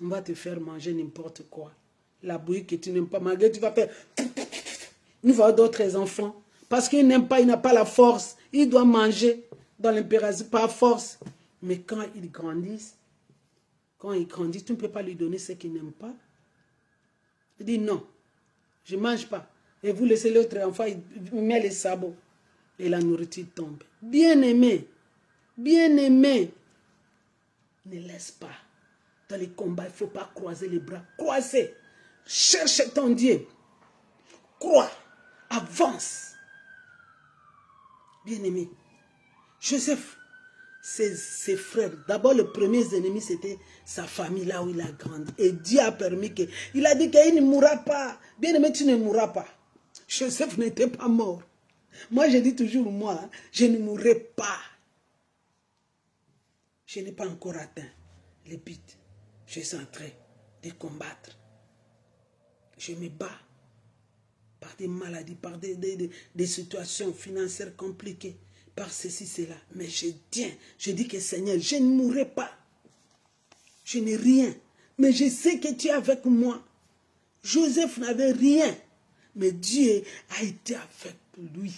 On va te faire manger n'importe quoi. La bouillie que tu n'aimes pas, malgré tu vas faire... Nous voyons d'autres enfants. Parce qu'il n'aime pas, il n'a pas la force. Il doit manger. dans l'impératif par force. Mais quand ils grandissent, tu ne peux pas lui donner ce qu'il n'aime pas. Il dit non, je ne mange pas. Et vous laissez l'autre enfant, il met les sabots. Et la nourriture tombe. Bien-aimé, bien-aimé, ne laisse pas. Dans les combats, il ne faut pas croiser les bras. Croisez. Cherche ton Dieu. Crois. Avance. Bien-aimé. Joseph, ses frères, d'abord le premier ennemi, c'était sa famille, là où il a grandi. Et Dieu a permis que... Il a dit qu'il ne mourra pas. Bien-aimé, tu ne mourras pas. Joseph n'était pas mort. Moi, je dis toujours, moi, je ne mourrai pas. Je n'ai pas encore atteint les buts. Je suis en train de combattre. Je me bats par des maladies, par des situations financières compliquées, par ceci, cela. Mais je tiens, je dis que Seigneur, je ne mourrai pas. Je n'ai rien. Mais je sais que tu es avec moi. Joseph n'avait rien. Mais Dieu a été avec lui.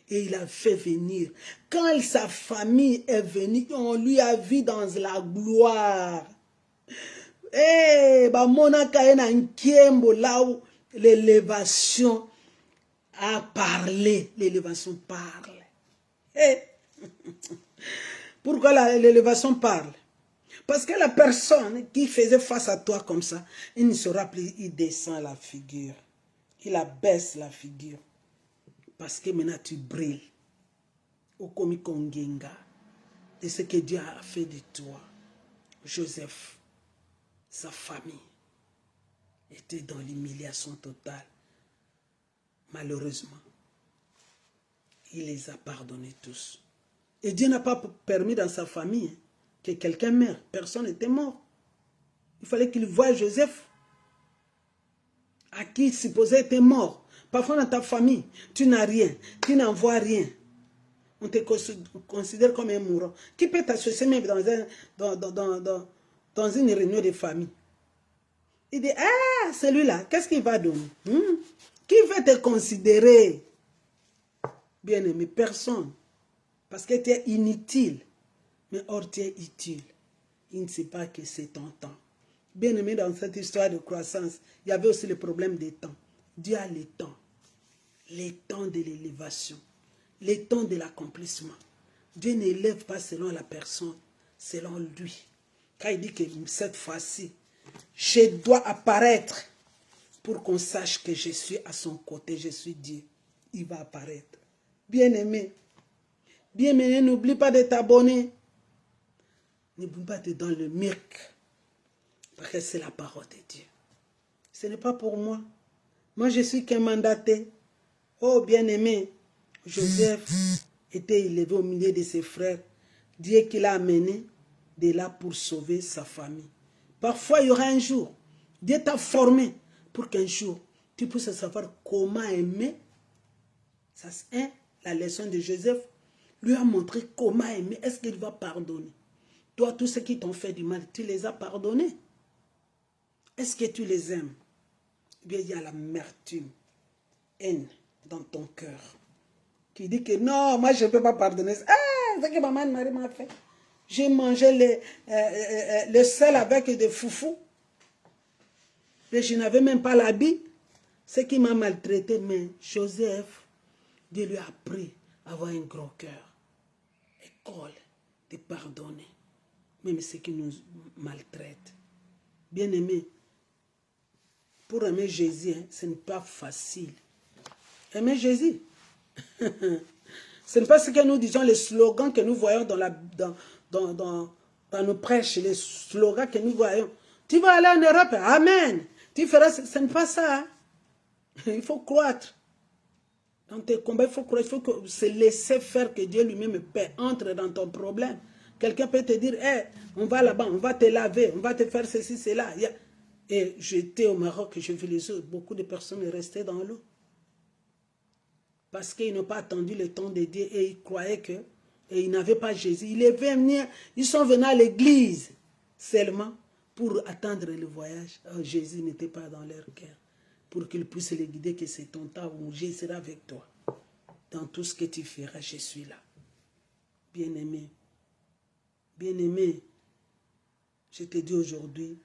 Et il a fait venir. Quand sa famille est venue, on lui a vu dans la gloire. Eh, là où l'élévation a parlé. L'élévation parle. Eh. Pourquoi l'élévation parle? Parce que la personne qui faisait face à toi comme ça, il ne sera plus, il descend la figure. Il abaisse la figure. Parce que maintenant tu brilles. Au komikongenga. De ce que Dieu a fait de toi. Joseph, sa famille, était dans l'humiliation totale. Malheureusement, il les a pardonnés tous. Et Dieu n'a pas permis dans sa famille que quelqu'un meure. Personne n'était mort. Il fallait qu'il voie Joseph, à qui il supposait être mort. Parfois dans ta famille, tu n'as rien, tu n'en vois rien. On te considère comme un mourant. Qui peut t'associer même dans une réunion de famille? Il dit, ah, celui-là, qu'est-ce qu'il va donner? Qui va te considérer? Bien-aimé, personne. Parce que tu es inutile. Mais or, tu es utile. Il ne sait pas que c'est ton temps. Bien-aimé, dans cette histoire de croissance, il y avait aussi le problème des temps. Dieu a les temps. Les temps de l'élévation. Les temps de l'accomplissement. Dieu n'élève pas selon la personne, selon lui. Quand il dit que cette fois-ci, je dois apparaître pour qu'on sache que je suis à son côté, je suis Dieu. Il va apparaître. Bien-aimé, bien-aimé, n'oublie pas de t'abonner. N'oublie pas de dans le miracle. Parce que c'est la parole de Dieu. Ce n'est pas pour moi. Moi, je suis qu'un mandaté. Oh, bien-aimé, Joseph était élevé au milieu de ses frères. Dieu qui l'a amené de là pour sauver sa famille. Parfois, il y aura un jour. Dieu t'a formé pour qu'un jour, tu puisses savoir comment aimer. Ça, c'est la leçon de Joseph. Lui a montré comment aimer. Est-ce qu'il va pardonner? Toi, tous ceux qui t'ont fait du mal, tu les as pardonnés. Est-ce que tu les aimes? Eh bien, il y a l'amertume, haine dans ton cœur, qui dit que non, moi je ne peux pas pardonner. Ah, c'est ce que maman Marie m'a fait. J'ai mangé le sel avec des foufous. Et je n'avais même pas l'habit. Ce qui m'a maltraité. Mais Joseph, Dieu lui a appris à avoir un gros cœur. École de pardonner. Même ceux qui nous maltraitent. Bien aimé, pour aimer Jésus, hein, ce n'est pas facile. Aimer Jésus. Ce n'est pas ce que nous disons, les slogans que nous voyons dans nos prêches, les slogans que nous voyons. Tu vas aller en Europe, amen. Tu feras, ce n'est pas ça. Hein. Il faut croître. Dans tes combats, il faut croître, il faut se laisser faire que Dieu lui-même entre dans ton problème. Quelqu'un peut te dire, hey, on va là-bas, on va te laver, on va te faire ceci, cela. Et j'étais au Maroc et je vis les autres. Beaucoup de personnes restaient dans l'eau. Parce qu'ils n'ont pas attendu le temps de Dieu et ils croyaient que, et ils n'avaient pas Jésus. Ils sont venus à l'église seulement pour attendre le voyage. Oh, Jésus n'était pas dans leur cœur. Pour qu'ils puissent les guider que c'est ton temps où Jésus sera avec toi. Dans tout ce que tu feras, je suis là. Bien-aimé, bien-aimé, je te dis aujourd'hui,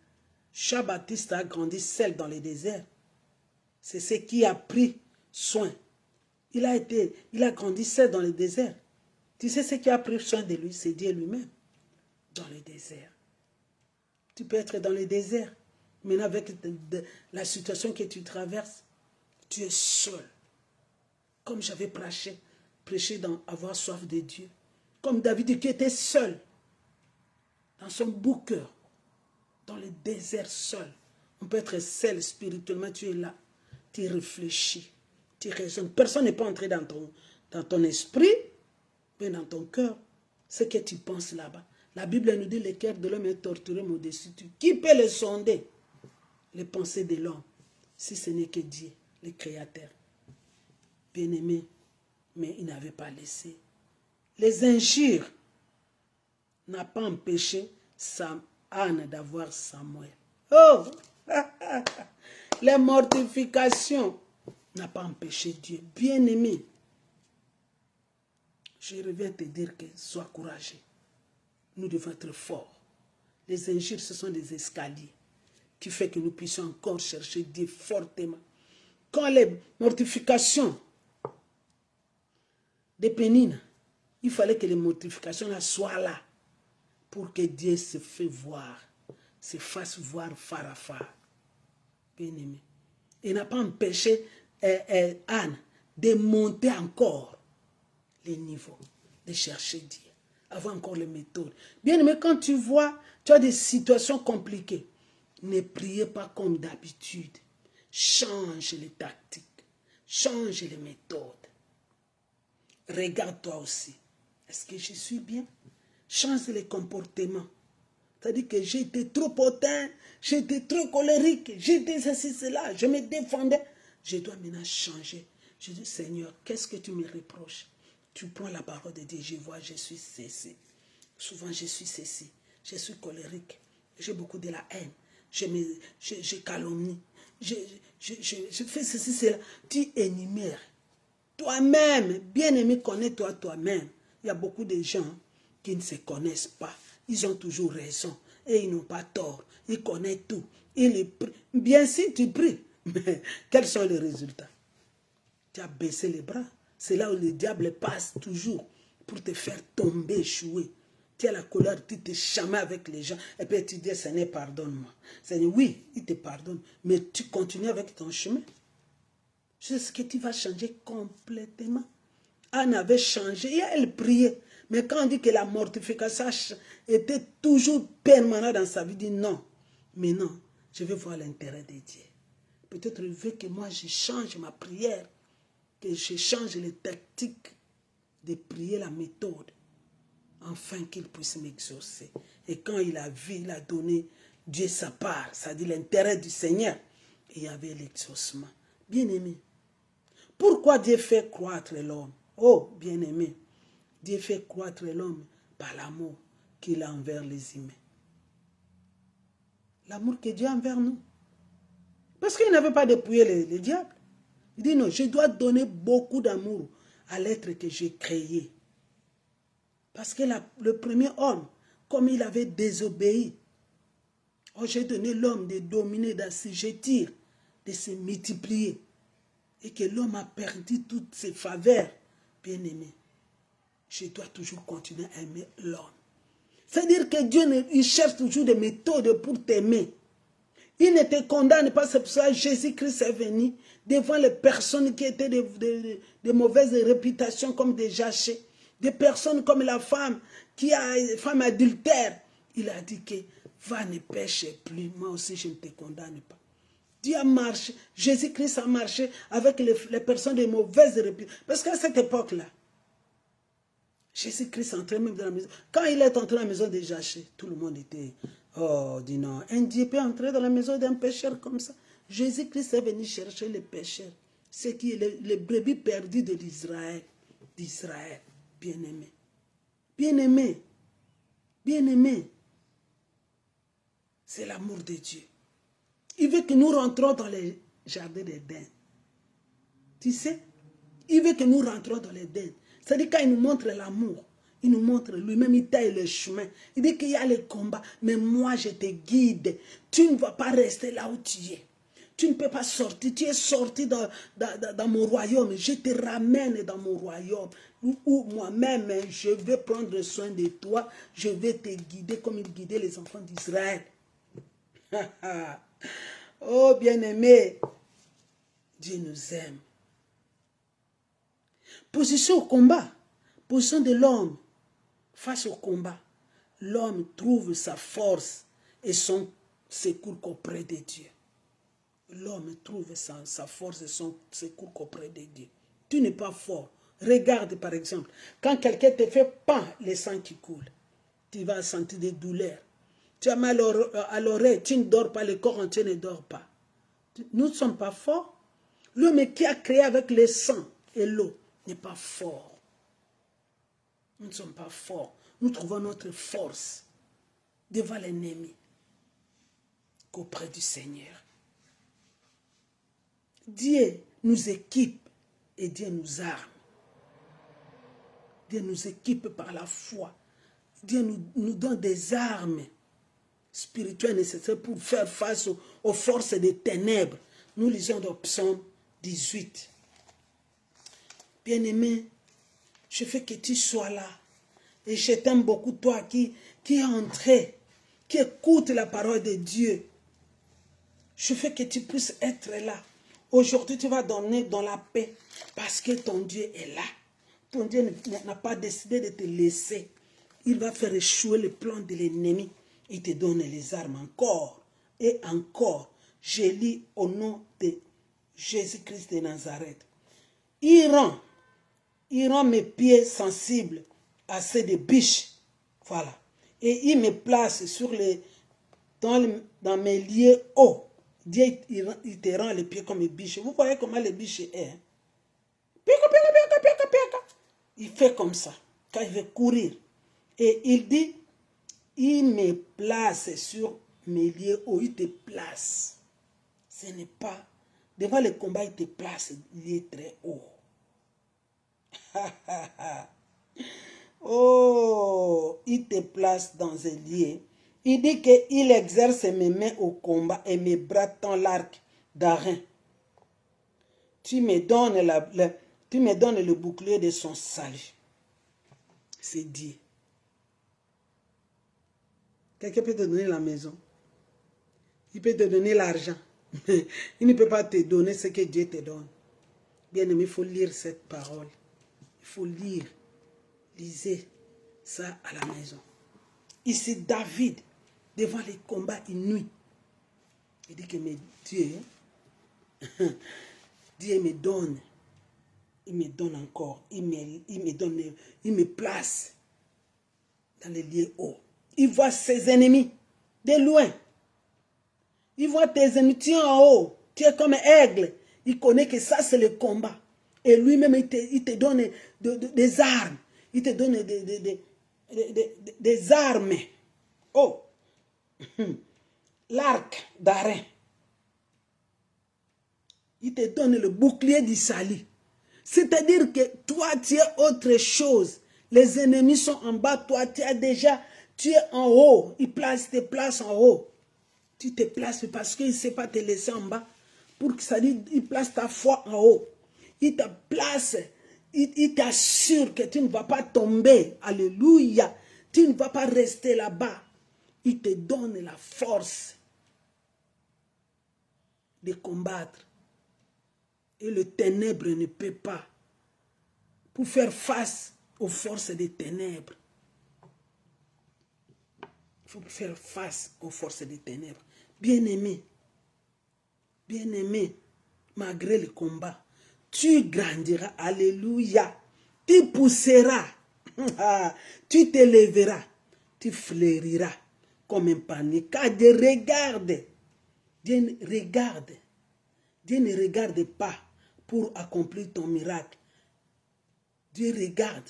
Jean-Baptiste a grandi seul dans le désert. C'est ce qui a pris soin. Il a grandi seul dans le désert. Tu sais ce qui a pris soin de lui, c'est Dieu lui-même. Dans le désert. Tu peux être dans le désert. Maintenant, avec la situation que tu traverses, tu es seul. Comme j'avais prêché dans avoir soif de Dieu. Comme David qui était seul. Dans son beau cœur. Dans le désert seul. On peut être seul spirituellement, tu es là. Tu réfléchis. Tu raisonnes. Personne n'est pas entré dans ton esprit, mais dans ton cœur. Ce que tu penses là-bas. La Bible nous dit le cœur de l'homme est torturé au-dessus de tout. Qui peut le sonder? Les pensées de l'homme, si ce n'est que Dieu, le Créateur. Bien-aimé, mais il n'avait pas laissé. Les injures n'ont pas empêché Anne d'avoir Samuel. Oh! Les mortifications n'ont pas empêché Dieu. Bien-aimé, je reviens te dire que sois courageux. Nous devons être forts. Les injures, ce sont des escaliers qui font que nous puissions encore chercher Dieu fortement. Quand les mortifications de Pénine, il fallait que les mortifications là soient là pour que Dieu se fasse voir phare à phare. Bien-aimé. Il n'a pas empêché Anne de monter encore les niveaux, de chercher Dieu. Avoir encore les méthodes. Bien aimé, quand tu vois, tu as des situations compliquées, ne priez pas comme d'habitude. Change les tactiques. Change les méthodes. Regarde-toi aussi. Est-ce que je suis bien? Change les comportements. C'est-à-dire que j'étais trop hautain, j'étais trop colérique, j'étais ceci, cela, je me défendais. Je dois maintenant changer. Je dis, Seigneur, qu'est-ce que tu me reproches? Tu prends la parole de Dieu, je vois, je suis ceci. Souvent, je suis ceci. Je suis colérique. J'ai beaucoup de la haine. Je calomnie. Je fais ceci, cela. Tu énumères. Toi-même, bien-aimé, connais-toi toi-même. Il y a beaucoup de gens qui ne se connaissent pas. Ils ont toujours raison. Et ils n'ont pas tort. Ils connaissent tout. Bien sûr, tu pries. Mais quels sont les résultats? Tu as baissé les bras. C'est là où le diable passe toujours pour te faire tomber, échouer. Tu as la colère, tu te chamailles avec les gens. Et puis tu dis, Seigneur, pardonne-moi. Seigneur, oui, il te pardonne. Mais tu continues avec ton chemin. C'est ce que tu vas changer complètement. Anne avait changé et elle priait. Mais quand on dit que la mortification était toujours permanente dans sa vie, dit non. Mais non, je veux voir l'intérêt de Dieu. Peut-être il veut que moi je change ma prière. Que je change les tactiques de prier, la méthode, afin qu'il puisse m'exaucer. Et quand il a vu, il a donné Dieu sa part, c'est-à-dire l'intérêt du Seigneur, et il y avait l'exaucement. Bien-aimé, pourquoi Dieu fait croître l'homme? Oh, bien-aimé, Dieu fait croître l'homme par l'amour qu'il a envers les humains. L'amour que Dieu a envers nous. Parce qu'il n'avait pas dépouillé le diable. Il dit non, je dois donner beaucoup d'amour à l'être que j'ai créé. Parce que le premier homme, comme il avait désobéi, oh, j'ai donné l'homme de dominer, d'assujettir, de se multiplier. Et que l'homme a perdu toutes ses faveurs. Bien-aimé, je dois toujours continuer à aimer l'homme. C'est-à-dire que Dieu, il cherche toujours des méthodes pour t'aimer. Il ne te condamne pas, c'est pour ça que Jésus-Christ est venu devant les personnes qui étaient de mauvaise réputation comme des jachés, des personnes comme la femme qui a une femme adultère. Il a dit que va ne pêche plus, moi aussi je ne te condamne pas. Dieu a marché, Jésus-Christ a marché avec les personnes de mauvaise réputation. Parce qu'à cette époque-là, Jésus-Christ entrait même dans la maison. Quand il est entré dans la maison des jachés, tout le monde était... Oh, dis non, un Dieu peut entrer dans la maison d'un pécheur comme ça. Jésus-Christ est venu chercher les pécheurs. C'est qui les brebis perdus de l'Israël. D'Israël, bien-aimé. Bien-aimé. Bien-aimé. C'est l'amour de Dieu. Il veut que nous rentrons dans les jardins d'Éden. Tu sais, il veut que nous rentrons dans l'Éden. C'est-à-dire quand il nous montre l'amour, Il nous montre lui-même, il taille le chemin. Il dit qu'il y a les combats, mais moi je te guide. Tu ne vas pas rester là où tu es. Tu ne peux pas sortir. Tu es sorti dans mon royaume. Je te ramène dans mon royaume. Où moi-même, je vais prendre soin de toi. Je vais te guider comme il guidait les enfants d'Israël. Oh bien-aimé, Dieu nous aime. Position au combat. Position de l'homme. Face au combat, l'homme trouve sa force et son secours qu'auprès de Dieu. L'homme trouve sa force et son secours qu'auprès de Dieu. Tu n'es pas fort. Regarde par exemple, quand quelqu'un te fait pas le sang qui coule, tu vas sentir des douleurs. Tu as mal à l'oreille, tu ne dors pas, le corps entier ne dort pas. Nous ne sommes pas forts. L'homme qui a créé avec le sang et l'eau n'est pas fort. Nous ne sommes pas forts. Nous trouvons notre force devant l'ennemi qu'auprès du Seigneur. Dieu nous équipe et Dieu nous arme. Dieu nous équipe par la foi. Dieu nous donne des armes spirituelles nécessaires pour faire face aux forces des ténèbres. Nous lisons dans Psaume 18. Bien-aimé, je veux que tu sois là. Et je t'aime beaucoup, toi qui es entré, qui écoute la parole de Dieu. Je veux que tu puisses être là. Aujourd'hui, tu vas donner dans la paix parce que ton Dieu est là. Ton Dieu n'a pas décidé de te laisser. Il va faire échouer le plan de l'ennemi. Il te donne les armes encore et encore. Je lis au nom de Jésus-Christ de Nazareth. Il rend mes pieds sensibles à ceux des biches. Voilà. Et il me place dans mes lieux hauts. Dieu, il te rend les pieds comme les biches. Vous voyez comment les biches est. Hein? Pica, pica, pica, pica, pica. Il fait comme ça. Quand il veut courir. Et il dit, il me place sur mes lieux hauts. Il te place. Ce n'est pas... Devant le combat, il te place. Il est très haut. Oh, il te place dans un lieu. Il dit qu'il exerce mes mains au combat et mes bras tend l'arc d'Arin. Tu me donnes le bouclier de son salut. C'est dit. Quelqu'un peut te donner la maison. Il peut te donner l'argent. Il ne peut pas te donner ce que Dieu te donne. Bien aimé, il faut lire cette parole. Il faut lire. Lisez ça à la maison. Ici, David, devant les combats inouïs, il dit que mais Dieu, Dieu me donne. Il me donne encore. Il me place dans les lieux hauts. Il voit ses ennemis de loin. Il voit tes ennemis, tu es en haut. Tu es comme un aigle. Il connaît que ça, c'est le combat. Et lui-même, il te donne des armes. Il te donne des armes. Oh! L'arc d'Arin. Il te donne le bouclier du salut. C'est-à-dire que toi, tu es autre chose. Les ennemis sont en bas. Toi, tu es en haut. Il te place en haut. Tu te places parce qu'il ne sait pas te laisser en bas. Pour que ça dit, il place ta foi en haut. Il te place. Il t'assure que tu ne vas pas tomber. Alléluia. Tu ne vas pas rester là-bas. Il te donne la force de combattre. Et le ténèbre ne peut pas. Pour faire face aux forces des ténèbres. Il faut faire face aux forces des ténèbres. Bien-aimé, malgré le combat, tu grandiras, alléluia, tu pousseras, tu t'élèveras, tu fleuriras comme un panier. Car Dieu regarde, Dieu ne regarde pas pour accomplir ton miracle. Dieu regarde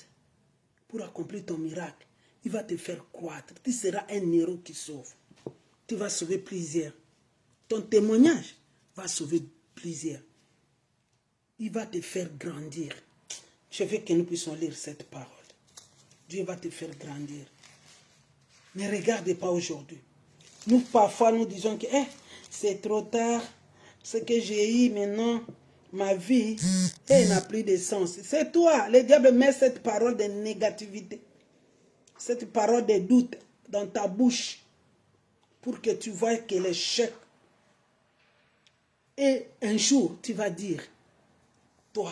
pour accomplir ton miracle. Il va te faire croître. Tu seras un héros qui sauve. Tu vas sauver plusieurs. Ton témoignage va sauver plusieurs. Il va te faire grandir. Je veux que nous puissions lire cette parole. Dieu va te faire grandir. Ne regarde pas aujourd'hui. Nous, parfois, nous disons que c'est trop tard. Ce que j'ai eu maintenant, ma vie, n'a plus de sens. C'est toi. Le diable met cette parole de négativité, cette parole de doute dans ta bouche pour que tu vois que l'échec. Et un jour, tu vas dire, toi,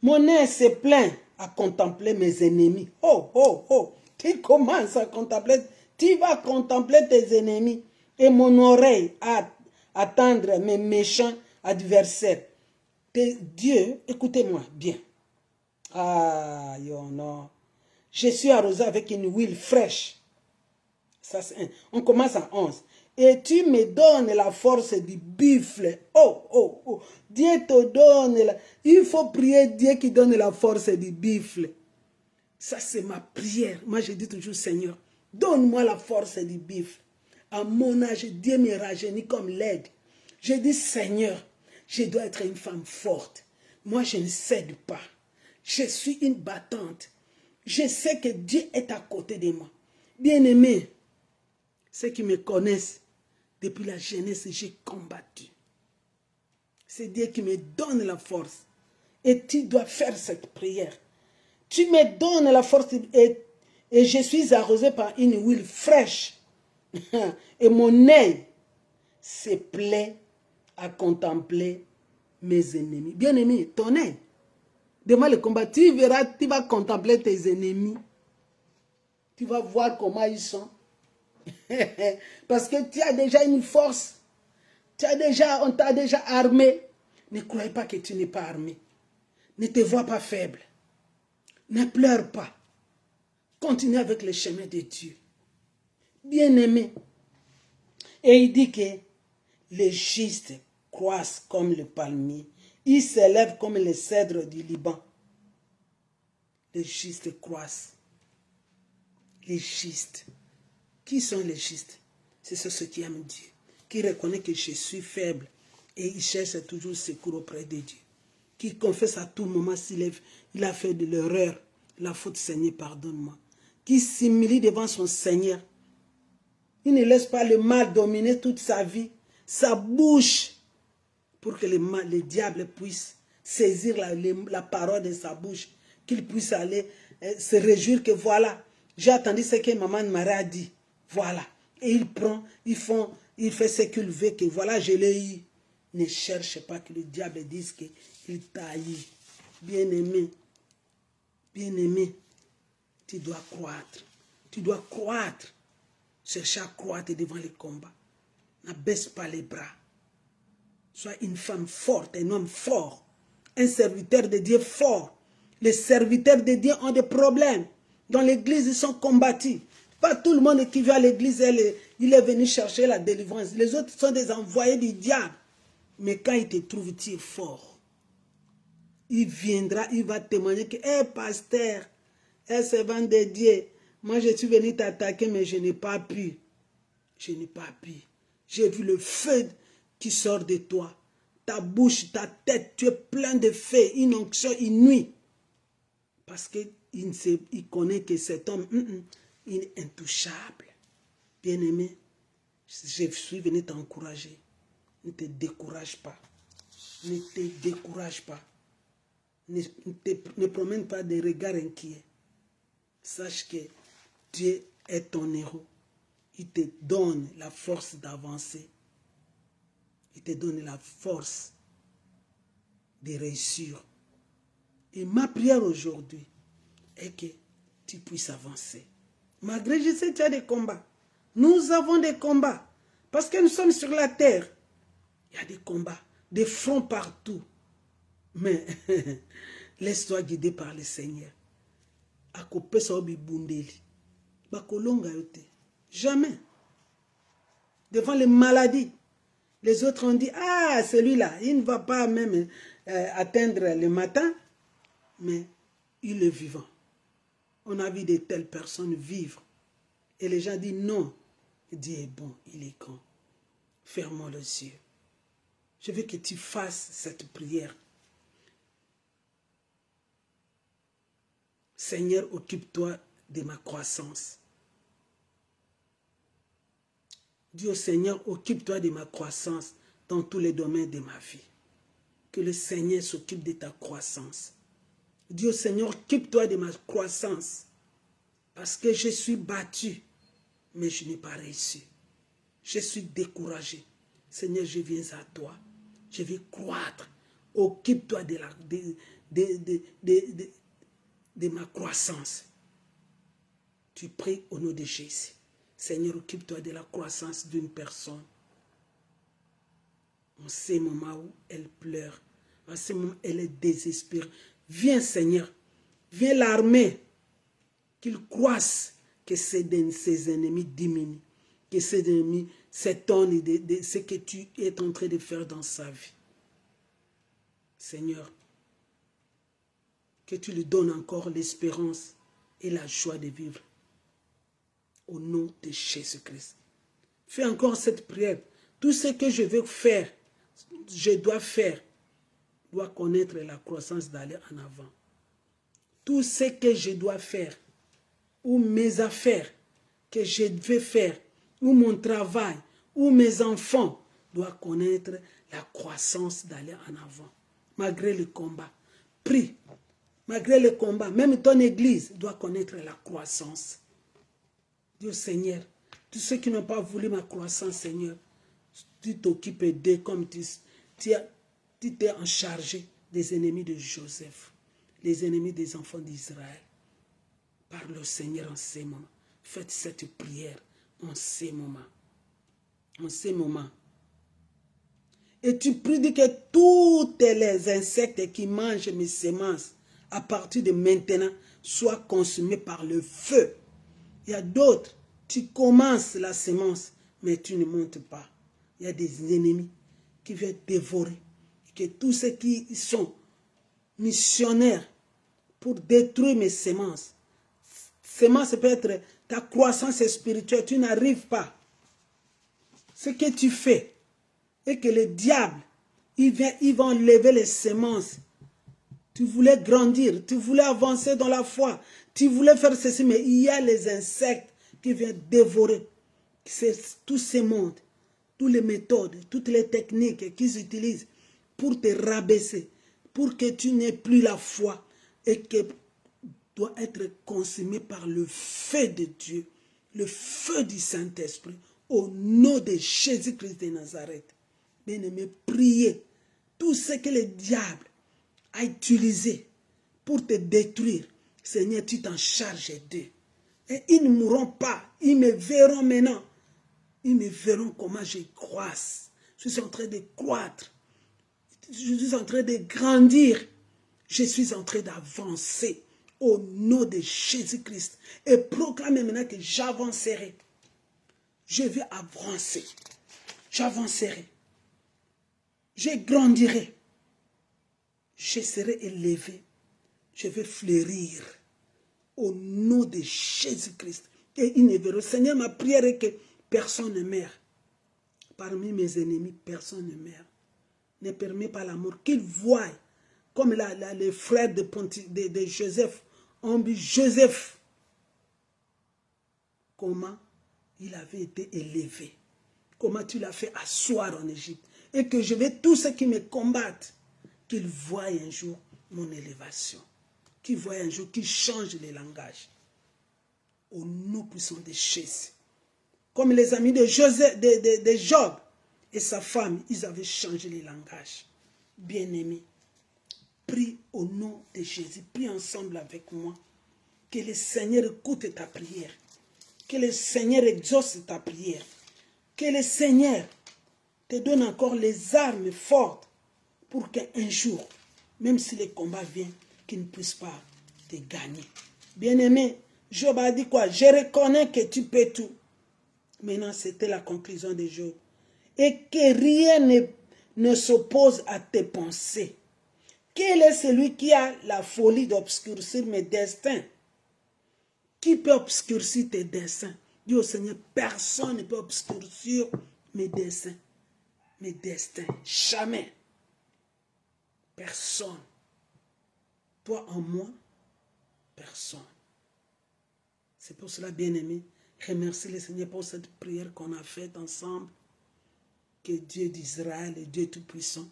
mon nez se plaint à contempler mes ennemis. Oh, oh, oh. Tu commences à contempler, tu vas contempler tes ennemis. Et mon oreille à attendre mes méchants adversaires. Dieu, écoutez-moi bien. Ah, non. Je suis arrosé avec une huile fraîche. Ça, on commence à 11. Et tu me donnes la force du buffle. Oh, oh, oh. Dieu te donne. Il faut prier Dieu qui donne la force du buffle. Ça, c'est ma prière. Moi, je dis toujours, Seigneur, donne-moi la force du buffle. À mon âge, Dieu me rajeunit comme l'aide. Je dis, Seigneur, je dois être une femme forte. Moi, je ne cède pas. Je suis une battante. Je sais que Dieu est à côté de moi. Bien-aimés, ceux qui me connaissent, depuis la jeunesse, j'ai combattu. C'est Dieu qui me donne la force. Et tu dois faire cette prière. Tu me donnes la force et je suis arrosé par une huile fraîche. Et mon œil se plaît à contempler mes ennemis. Bien-aimé, ton œil, devant le combat, tu verras, tu vas contempler tes ennemis. Tu vas voir comment ils sont. Parce que tu as déjà une force. On t'a déjà armé. Ne croyez pas que tu n'es pas armé. Ne te vois pas faible. Ne pleure pas. Continue avec le chemin de Dieu. Bien-aimé. Et il dit que les justes croissent comme le palmier. Ils s'élèvent comme les cèdres du Liban. Les justes croissent. Les justes. Qui sont les justes? C'est ceux qui aiment Dieu, qui reconnaissent que je suis faible et ils cherchent toujours secours auprès de Dieu. Qui confesse à tout moment s'il a fait de l'erreur, la faute, Seigneur, pardonne-moi. Qui s'humilie devant son Seigneur. Il ne laisse pas le mal dominer toute sa vie, sa bouche, pour que le diable puisse saisir la parole de sa bouche, qu'il puisse aller se réjouir que voilà, j'ai attendu ce que maman Marie a dit. Voilà. Et il prend, il fait ce qu'il veut, que voilà, je l'ai eu. Ne cherche pas que le diable dise qu'il t'a eu. Bien-aimé, tu dois croître. Tu dois croître. Cherche à croître devant les combats. N'abaisse pas les bras. Sois une femme forte, un homme fort. Un serviteur de Dieu fort. Les serviteurs de Dieu ont des problèmes. Dans l'église, ils sont combattus. Pas tout le monde qui vient à l'église, il est venu chercher la délivrance. Les autres sont des envoyés du diable. Mais quand il te trouve, tu es fort. Il viendra, il va témoigner que, pasteur, servant de Dieu, moi je suis venu t'attaquer, mais je n'ai pas pu. Je n'ai pas pu. J'ai vu le feu qui sort de toi. Ta bouche, ta tête, tu es plein de feu, une onction inouïe. Parce qu'il connaît que cet homme, il est intouchable. Bien-aimé, je suis venu t'encourager. Ne te décourage pas. Ne te décourage pas. Ne promène pas des regards inquiets. Sache que Dieu est ton héros. Il te donne la force d'avancer. Il te donne la force de réussir. Et ma prière aujourd'hui est que tu puisses avancer. Malgré, je sais que tu as des combats. Nous avons des combats. Parce que nous sommes sur la terre. Il y a des combats, des fronts partout. Mais laisse-toi guider par le Seigneur. Jamais. Devant les maladies, les autres ont dit, ah, celui-là, il ne va pas même atteindre le matin, mais il est vivant. On a vu de telles personnes vivre. Et les gens disent, non, Dieu est bon, il est grand. Fermons les yeux. Je veux que tu fasses cette prière. Seigneur, occupe-toi de ma croissance. Dis au Seigneur, occupe-toi de ma croissance dans tous les domaines de ma vie. Que le Seigneur s'occupe de ta croissance. Dis au Seigneur, occupe-toi de ma croissance. Parce que je suis battu, mais je n'ai pas réussi. Je suis découragé. Seigneur, je viens à toi. Je vais croître. Occupe-toi de ma croissance. Tu pries au nom de Jésus. Seigneur, occupe-toi de la croissance d'une personne. En ces moments où elle pleure, en ces moments où elle est désespérée. Viens, Seigneur. Viens l'armer. Qu'il croisse, que ses ennemis diminuent. Que ses ennemis s'étonnent de ce que tu es en train de faire dans sa vie. Seigneur, que tu lui donnes encore l'espérance et la joie de vivre. Au nom de Jésus-Christ. Fais encore cette prière. Tout ce que je veux faire, je dois connaître la croissance d'aller en avant. Tout ce que je dois faire, ou mes affaires que je vais faire, ou mon travail, ou mes enfants, doivent connaître la croissance d'aller en avant. Malgré le combat. Prie. Malgré le combat, même ton église doit connaître la croissance. Dieu Seigneur, tous ceux qui n'ont pas voulu ma croissance, Seigneur, tu t'occupes d'eux comme tu t'es en charge des ennemis de Joseph, les ennemis des enfants d'Israël. Parle au Seigneur en ces moments. Faites cette prière en ces moments. En ces moments. Et tu pries que tous les insectes qui mangent mes semences, à partir de maintenant, soient consumés par le feu. Il y a d'autres, tu commences la semence, mais tu ne montes pas. Il y a des ennemis qui viennent dévorer. Et que tous ceux qui sont missionnaires pour détruire mes semences, semences peut être ta croissance spirituelle, tu n'arrives pas. Ce que tu fais, et que le diable, il va enlever les semences. Tu voulais grandir, tu voulais avancer dans la foi, tu voulais faire ceci, mais il y a les insectes qui viennent dévorer. C'est tous ces mondes, toutes les méthodes, toutes les techniques qu'ils utilisent pour te rabaisser, pour que tu n'aies plus la foi et que doit être consumé par le feu de Dieu, le feu du Saint-Esprit, au nom de Jésus-Christ de Nazareth. Bien-aimé, priez tout ce que le diable a utilisé pour te détruire. Seigneur, tu t'en charges d'eux. Et ils ne mourront pas. Ils me verront maintenant. Ils me verront comment je croisse. Je suis en train de croître. Je suis en train de grandir. Je suis en train d'avancer au nom de Jésus-Christ. Et proclame maintenant que j'avancerai. Je vais avancer. J'avancerai. Je grandirai. Je serai élevé. Je vais fleurir. Au nom de Jésus-Christ. Et il ne verra. Seigneur, ma prière est que personne ne meurt. Parmi mes ennemis, personne ne meurt. Ne permets pas la mort. Qu'ils voient, comme les frères de Joseph ont vu Joseph, comment il avait été élevé. Comment tu l'as fait asseoir en Égypte. Et que je vais tous ceux qui me combattent, qu'ils voient un jour mon élévation. Qu'ils voient un jour, qu'ils changent le langage. Au nom puissant de Jésus. Comme les amis de Job et sa femme, ils avaient changé le langage. Bien-aimés, prie au nom de Jésus. Prie ensemble avec moi. Que le Seigneur écoute ta prière. Que le Seigneur exauce ta prière. Que le Seigneur te donne encore les armes fortes pour qu'un jour, même si les combats viennent, qu'ils ne puissent pas te gagner. Bien-aimé, Job a dit quoi? Je reconnais que tu peux tout. Maintenant, c'était la conclusion de Job. Et que rien ne s'oppose à tes pensées. Quel est celui qui a la folie d'obscurcir mes destins? Qui peut obscurcir tes desseins? Dis au Seigneur, personne ne peut obscurcir mes desseins. Mes destins. Jamais. Personne. Toi en moi, personne. C'est pour cela, bien-aimé, remercie le Seigneur pour cette prière qu'on a faite ensemble. Que Dieu d'Israël, le Dieu Tout-Puissant,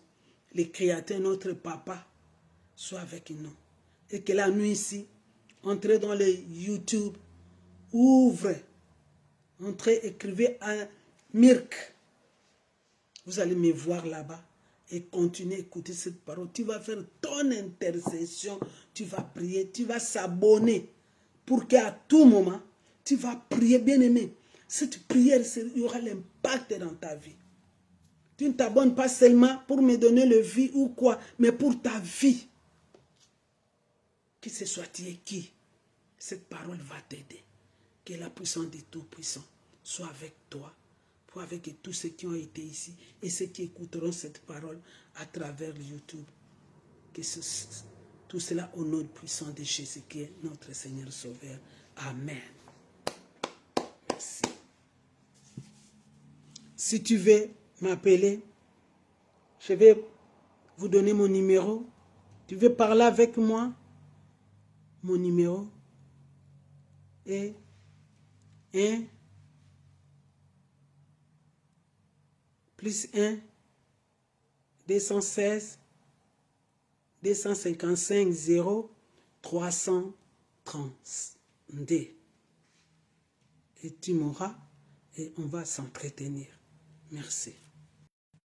le Créateur, notre Papa, soit avec nous. Et que la nuit ici, entrez dans le YouTube, ouvrez, entrez, écrivez un Mirk. Vous allez me voir là-bas et continuez à écouter cette parole. Tu vas faire ton intercession, tu vas prier, tu vas s'abonner pour qu'à tout moment, tu vas prier, bien-aimé. Cette prière, il y aura l'impact dans ta vie. Tu ne t'abonnes pas seulement pour me donner le vie ou quoi, mais pour ta vie. Que ce soit qui, cette parole va t'aider. Que la puissance du Tout-Puissant soit avec toi, pour avec tous ceux qui ont été ici et ceux qui écouteront cette parole à travers YouTube. Que tout cela au nom puissant de Jésus qui est notre Seigneur Sauveur. Amen. Merci. Si tu veux m'appeler, je vais vous donner mon numéro. Tu veux parler avec moi? Mon numéro est 1 plus 1 216 255 0 332. Et tu m'auras et on va s'entretenir. Merci.